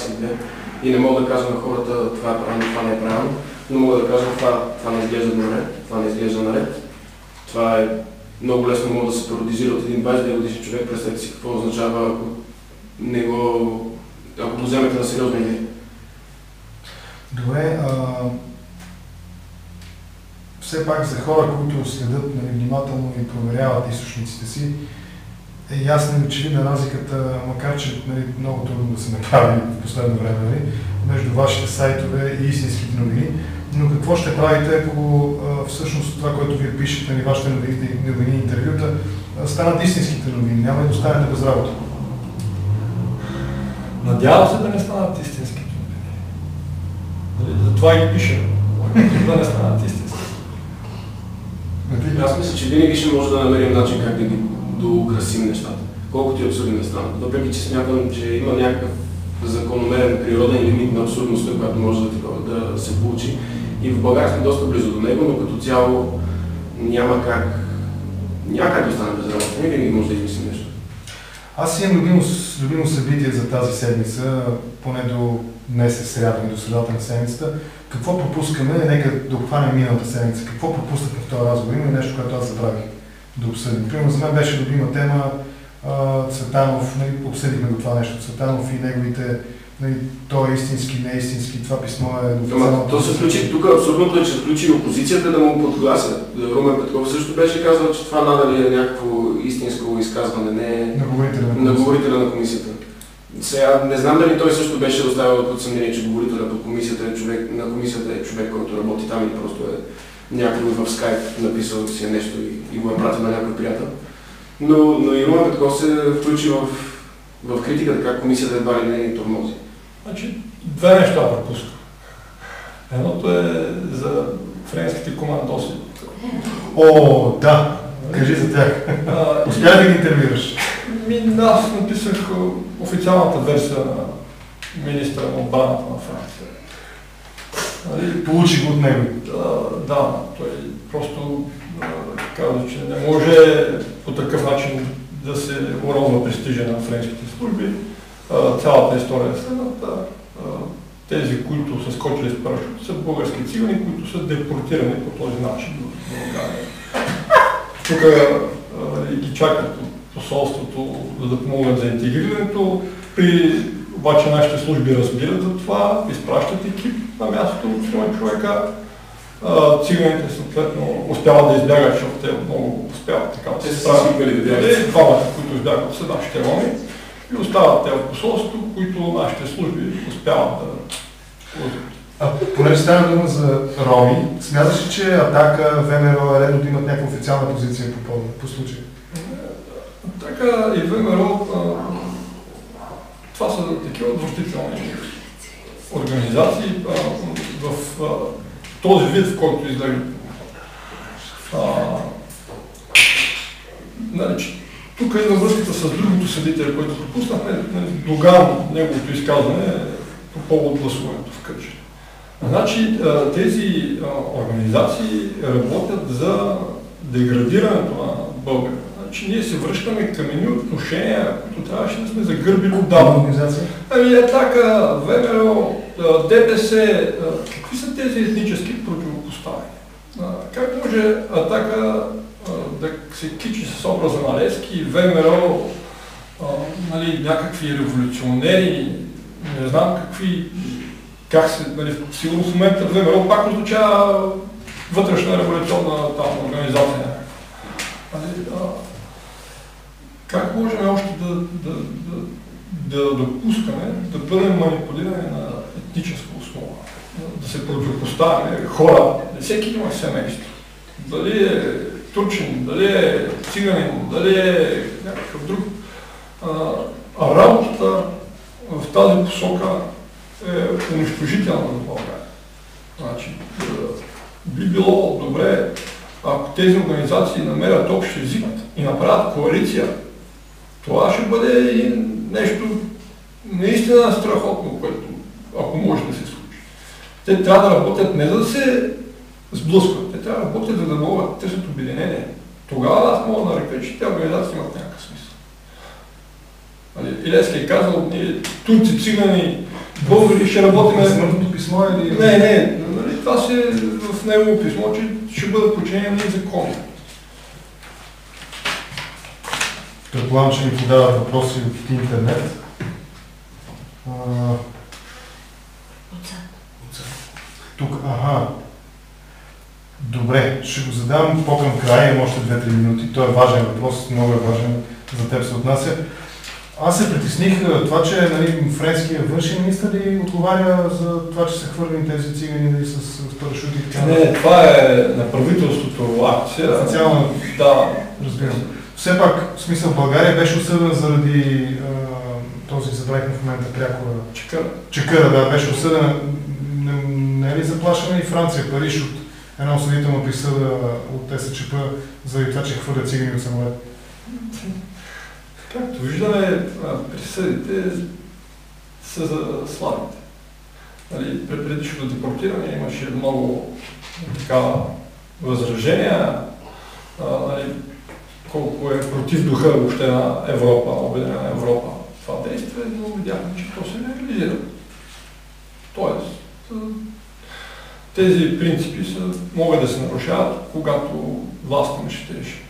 и не мога да кажа на хората това е правилно, това не е правилно, но мога да кажа това не изглежда добре, това не изглежда наред. Това е много лесно може да се пародизира от един 22 годишен човек, представете си какво означава, ако го вземете на сериозна идея. Добре, все пак за хора, които следят, нали, внимателно и проверяват източниците си, е ясна и очевидна разликата, макар че, нали, много трудно да се направи в последно време, нали, между вашите сайтове и истинските новини. Но какво ще правите, ако всъщност това, което вие пишете, нали, вашите новини и интервюта, станат истинските новини? Няма ли да останете без работа? Надявам се да не станат истинските новини. Затова ги пишем, да не станат истински. Аз мисля, че винаги ще може да намерим начин как да ги доукрасим нещата, колкото и абсурдни да станат. Въпреки че смятам, че има някакъв закономерен природен лимит на абсурдността, която може да се получи. И в България сме доста близо до него, но като цяло няма как да остане без работа. Не винаги може да измислим нещо. Аз имам любимо събитие за тази седмица, поне до днес е сряда и до средата на седмицата. Какво пропускаме? Нека да обхванем миналата седмица. Какво пропуснахме в този разговор? Има нещо, което аз забравих да обсъдим. Примерно за мен беше любима тема Цветанов, нали, обсъдихме го това нещо, Цветанов и неговите, нали, той е истински, не е истински, това писмо е... То се включи, тук абсурдното е, че се включи опозицията да му подглася. Румен Петков също беше казал, че това надали е някакво истинско изказване, не е на говорителя на комисията. Сега не знам дали той също беше оставил под съмнение, че говорителя на комисията е човек, който работи там или просто е някой в скайп написал си нещо и го е пратил на някой приятел. Но и Румен Петков се включи в критиката, как комисията едва ли не ни тормози. Значи, две неща пропускам. Едното е за френските командоси. О, да! Кажи за тях. Успя да ги интервюираш? Аз написах официалната версия на министра на отбраната на Франция. Получи го от него? Да, той просто каза, че не може по такъв начин да се уронва престижа на френските служби. Цялата история е следната. Тези, които са скочили с парашут, са български цигани, които са депортирани по този начин в България. Тук ги чакат от посолството, за да помогнат за интегрирането. Обаче нашите служби разбират за това, изпращат екип на мястото от 3 човека. Циганите съответно успяват да избягат, защото те много успяват така да се справят. Двамата, които избягат, са нашите роми и остават те от посолството, които нашите служби успяват да лъжат. Понеже стана дума за роми, смяташ ли, че Атака, ВМРО е редно да имат някаква официална позиция по случая? Атака и ВМРО, това са такива отвратителни организации в този вид, в който изглежда. тук е във връзката с другото събитие, което пропуснахме, Доган, неговото изказване по повод гласуването в Кърджали. Значи тези организации работят за деградирането на България. Значи ние се връщаме към едни отношения, които трябваше да сме загърбили отдавна. Ами Атака, ВМРО, ДПС, какви са тези етнически противопоставяния? Как може Атака да се кичи с образа на Левски, ВМРО, нали, някакви революционери, не знам какви, как се, нали, сигурно в момента ВМРО пак означава вътрешна революционна организация. Нали, как можем още да допускаме да бъдем манипулирани на етническа основа, да се противопоставяме хора, всеки има семейство. Дали е турчин, дали е циганин, дали е някакъв друг. А работата в тази посока е унищожителна за България. Значи, би било добре, ако тези организации намерят общ език и направят коалиция, това ще бъде и нещо наистина страхотно, което ако може да се случи. Те трябва да работят не за да се сблъскват, те трябва да работят за да могат да търсят обединение. Тогава аз мога да нарека, че тези организации имат някакъв смисъл. Илевски е казал, ние турци, цигани, българи ще работим... Смъртното писмо или... Не, това си в негово писмо, че ще бъдат подчинени на закони. Предполагам, че ни подават въпроси от интернет. Тук, Добре, ще го задам по-към края, има още 2-3 минути. Той е важен въпрос, много е важен, за теб се отнася. Аз се притесних това, че нали, френския външен министър ли отговаря за това, че са хвърлени тези цигани нали, с парашути и така. Не, това е на правителството акция. Официално, да, разбирам. Все пак, в смисъл, България беше осъдена заради този, забравих в момента пряко... Чекъра, да, беше осъдена. Не е ли заплашена и Франция, Париж от една осъдителна присъда от СЧП заради това, че хвърлят цигани от самолет? Както виждаме, присъдите са за слабите. Нали, при предишното депортиране имаше много възражения, нали, колко е против духа въобще на Европа, Обединена Европа. Това действие, но видяхме, че то се не реализира. Тоест, тези принципи могат да се нарушават, когато властта ще реши.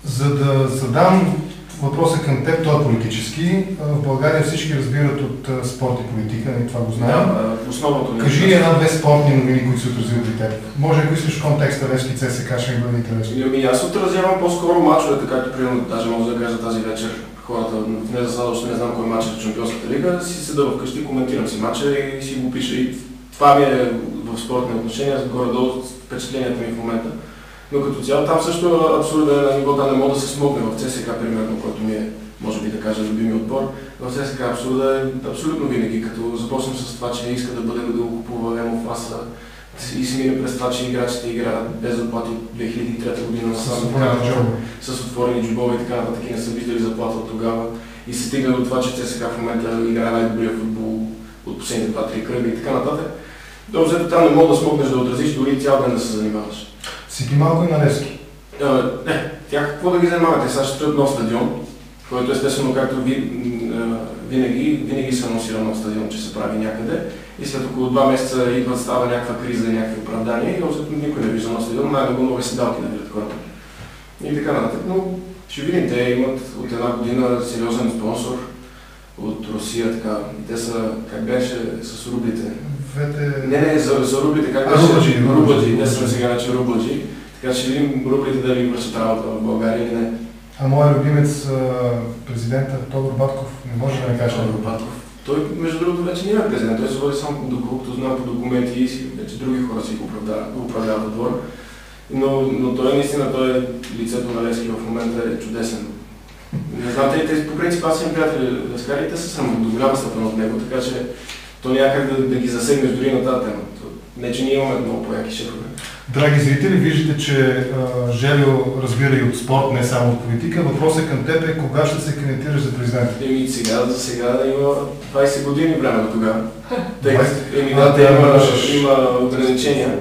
За да задам въпроса към теб, той е политически. В България всички разбират от спорт и политика, и това го знаем. Основното Кажи една-две спортни новини, които се отразят при теб. Може ако искаш контекста Левски ЦСКА, ще ми бъде интересно. Аз отразявам по-скоро мачовете, както примерно даже мога да кажа тази вечер. Хората не засадъчно не знам кой мач е в Чемпионската лига, си седа вкъщи, коментирам си мача и си го пиша. И това ми е в спортни отношения, горе-долу впечатлението ми в момента. Но като цяло там също абсолютно на ниво да не мога да се смогне в ЦСКА, примерно, който ми е, може би да кажа, любими отбор. В ЦСКА абсолютно винаги, като започнем с това, че иска да бъде да го купува Емов Аса и си мине през това, че играчите играят без заплати от 2003 година с отворени джобове и така нататък и не са виждали заплата от тогава. И се стигна до това, че ЦСКА в момента играе най-добрия футбол от последните 2-3 кръга и така нататък. Добре, там не мога да смогнеш да отразиш, дори цял ден да се занимаваш. Сипи малко и на Левски. Не, тя какво да ги занимавате? Сега ще строят нов стадион, който естествено, както винаги се анонсира нов стадион, че се прави някъде. И след около 2 месеца става някаква криза и някакви оправдания и общо никой не вижда нов стадион, най-много нови седалки да видят хората. И така нататък, но ще видим, те имат от една година сериозен спонсор от Русия, така. И те са, как беше, с рублите. Не, за рублите, как беше? Рубладжи. Те са сега вече рубладжи. Така че видим рублите да ви вършат работа в България или не. А моят любимец, президента Тодор Батков, не може да не каже Тодор Батков. Той, между другото, вече няма президент. Той се води само, доколкото знам, по документи и вече други хора си го управляват от двора. Но той наистина, той е лицето на Левски в момента е чудесен. Не знам, те по принцип аз имам приятели левскари, те са само до голяма степен от него, така че то няма как да ги засегнеш дори на тази тема. Не, че ние имаме много по-яки шефове. Драги зрители, виждате, че Желю разбира и от спорт, не само от политика. Въпросът към теб е кога ще се кандидатираш за президент? За сега има 20 години време до тогава. Има ограничения.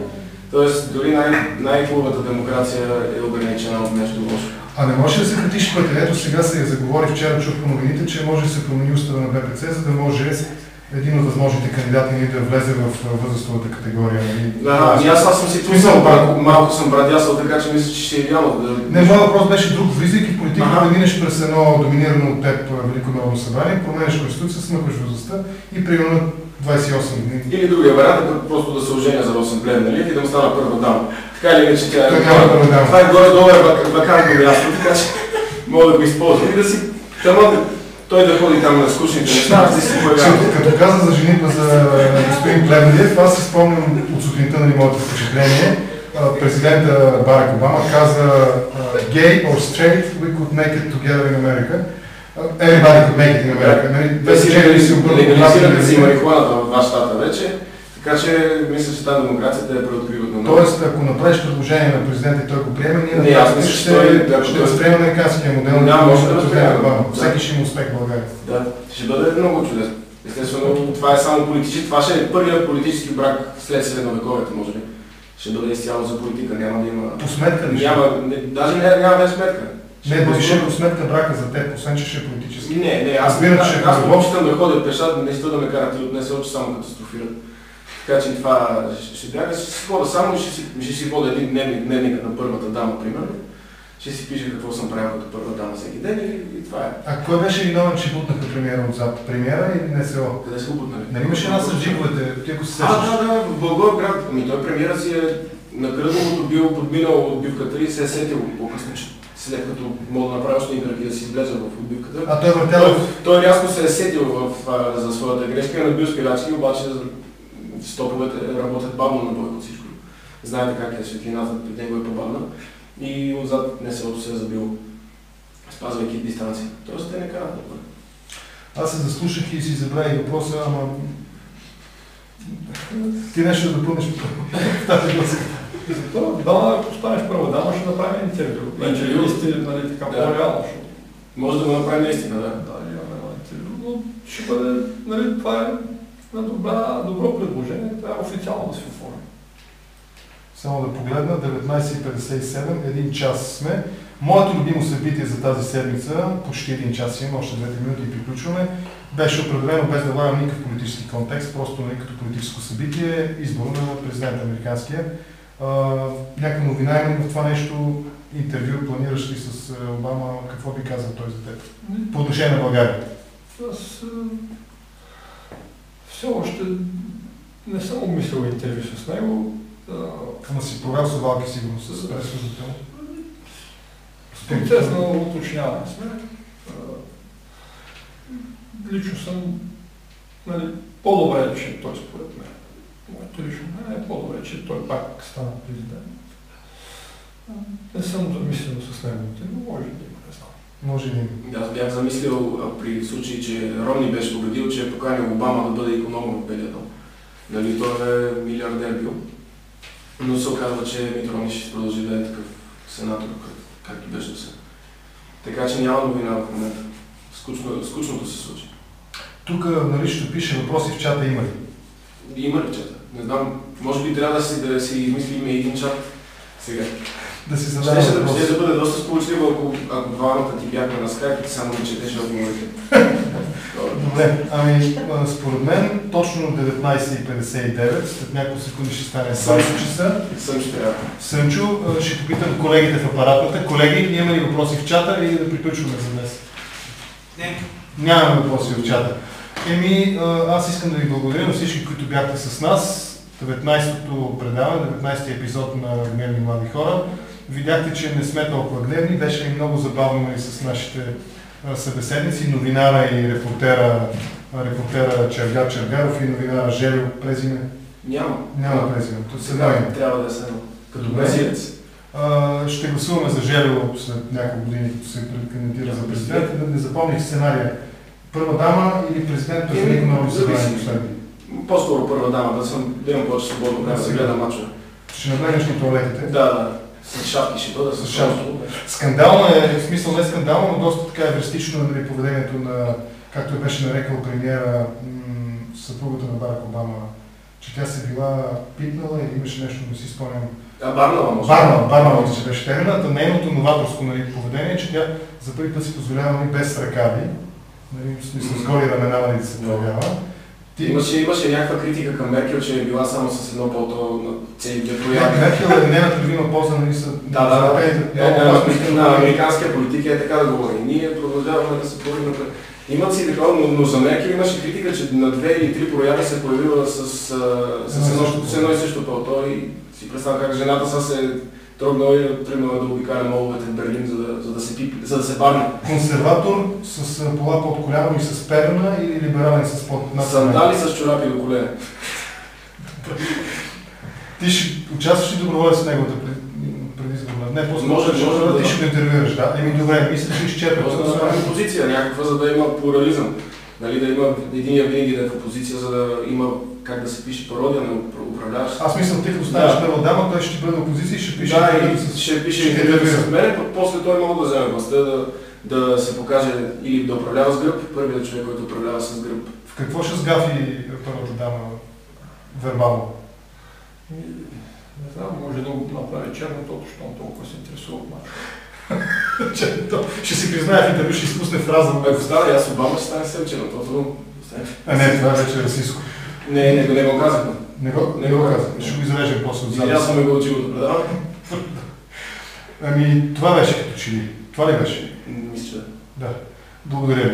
Тоест, дори най-хубавата демокрация е ограничена от нещо лошо. А не можеш да се катиш пътя? Ето сега се заговори, вчера чух по новините, че може да се промени устава на БПЦ, за да може един от възможните кандидати ни да влезе в възрастовата категория. Аз съм си писал, малко съм брадясал, така че мисля, че ще е идеално. Не, моят въпрос беше друг. Влизайки в политика, да минеш през едно доминирано от теб Велико народно събрание, променеш конституция, смъкваш възрастта и примерно 28 години. Или другия вариант е просто да се оженя за Росен Плевен, нали? И да му стана първа дама. Така или иначе тя е... Това е горе-долу вакантно място, така че мога да го използвам и да си... Той да ходи там на скучните неща, да си появява. Като каза за женитба за господин Плевнелиев, аз си спомням от сутринта на моето впечатление. Президента Барак Обама каза gay or straight, we could make it together in America. Everybody could make it in America. Те си легализираха си марихуаната в два щата вече, така че мисля, че тази демокрацията е преоткриват на много. Тоест, ако направиш предложение на президента и той го приеме, ние ще възприемем американския модел. Може да възприемем. Всеки ще има успех в България. Да, ще бъде много чудесно. Естествено, това е само политически. Това ще е първият политически брак след средновековието, може би. Ще бъде изцяло за политика, няма да има... По сметка ли? Даже няма сметка. Не, да ще по сметка брака за теб, освен че ще е политически. Не, аз предпочитам да ходя пеша, не да ме карат и отнесе очи, само катастрофират. Така че това ще бяга, ще си хода само и ще си вода един дневник на първата дама, примерно. Ще си пише какво съм правил като първа дама всеки ден и това е. А кой беше виновен, че бутнаха премиера отзад? Премиера или НСО? Къде са го бутнали? Нали имаше една с джиповете, ти ако се сещаш? Да, в Благоевград. Той премиера си е на кръговото бил подминал отбивката и се е сетил по-късно, след като мога да направи още игрък и да си излезе в отбивката. А той въртял? Той рязко се е сетил за своята грешка и набил спирачки, обаче стоповете работят бавно на Бойко всичко. Знаете как е, светлината при него е по-бавна и отзад НСО се е забил, спазвайки дистанция. Тоест те не карат добре. Аз се заслушах и си забравих въпроса, ама... Ти нещо да допълниш в тази гласа. Да, ако станеш първа дама, ще направим интервю. Вече нали, така по-реално. Може да го направим наистина, да. Да, имаме едно интервю, но ще бъде, нали, това е добро предложение, трябва официално да се оформи. Само да погледна, 19:57, един час сме. Моето любимо събитие за тази седмица, почти един час има, още 2 минути и приключваме, беше определено без да влагам никакъв политически контекст, просто не като политическо събитие, избор на президента американския. Някаква новина има в това нещо, интервю, планираш ли с Обама, какво би казал той за теб? По отношение на България. Аз все още не съм обмислил интервю с него. Ама си провел совалки сигурно с пресвързата му? Процес на уточняване сме. Лично съм по-добре, че той според мен. Моето лично мен е по-добре, че той пак стана президент. Не съм замислил с неговите, но може да има, не знам. Може да има. Аз бях замислил при случай, че Ромни беше победил, че е поканил Обама да бъде иконома в Белия дом. Нали, той е милиардер бил. Но се оказва, че Мит Ромни ще продължи да е такъв сенатор, както беше до сега. Така че няма новина в момента. Скучното се случи. Тук нали ще пише въпроси в чата има ли? Има ли чата? Не знам. Може би трябва да си измислим един чат сега. Да си зададем въпрос. Ще да бъде доста сполучливо, ако двамата ти бяхме на скайп и ти само не четеш отговорите. Добре, според мен точно 19:59, след няколко секунди ще стане Сънчо часа. Сънчо, ще попитам колегите в апаратната. Колеги, имаме ли въпроси в чата или да приключваме за днес? Не. Нямаме въпроси в чата. Аз искам да ви благодаря на всички, които бяхте с нас. 19-то предаване, 19-ти епизод на Гневни млади хора. Видяхте, че не сме толкова гневни. Беше ми много забавно и с нашите събеседници, новинара и репортера Чергар Чергаров и новинара Желю Презиме. Няма Презиме. Трябва да се като бразилец. Ще гласуваме за Желю след няколко години, като се кандидатира за президент. Не запомних сценария. Първа дама или президент през Велико народно събрание последни? По-скоро първа дама, да имам повече свободно време да гледам мачове. Ще наблегнеш на туалетите. Да, с шапки ще бъда, с шапки. Скандално е, в смисъл не скандално, но доста така евристично е поведението на, както беше нарекал премиера, съпругата на Барак Обама, че тя се била питнала или имаше нещо, не си спомням. Барнала, може. Барнала, че беше термината. Нейното новаторско поведение, че тя за първи път си позволява без ръкави, в смисъл с голи ramена да се появява. Имаше някаква критика към Меркел, че е била само с едно пълто на целите прояви. Меркел е нейната любима полза, нали са... На американския политик е така да говори. Ние продължаваме да се борим напред. Имат си такова, но за Меркел имаше критика, че на 2 или 3 прояви се появила с едно и също пълто и си представям как жената са се трогнала и тръгнала да обикаля моловете в Берлин, за да се барне. Консерватор с пола под коляно и с перна или либерален с под над сандали с чорапи до колене. Ти ще участваш ли доброволец в неговата предизборна? Не, може да ти ще го интервюираш, да? Добре, мисля, че изчерпя. Може да направим позиция някаква, за да има плурализъм. Нали, да има единия винаги да е в опозиция, за да има как да се пише пародия на управляващ. Аз мисля, ти като ставаш първа дама, той ще бъде в опозиция и ще пише ще пише интервю с мен, после той може да вземе властта, да се покаже или да управлява с гръб, първият човек, който управлява с гръб. В какво ще сгафи първата дама вербално? Не знам, може да го направи черното, защото толкова се интересува от мача. Ще си признае в интервю, ще изпусне фраза. Ако стане, аз Обама ще стане съвче, но това не, това вече е расистско. Не го казахме. Не го казах. Ще го изрежем после от запис. Аз съм го учил. Ами, това беше като че ли. Това ли беше? Мисля. Да. Благодаря ви.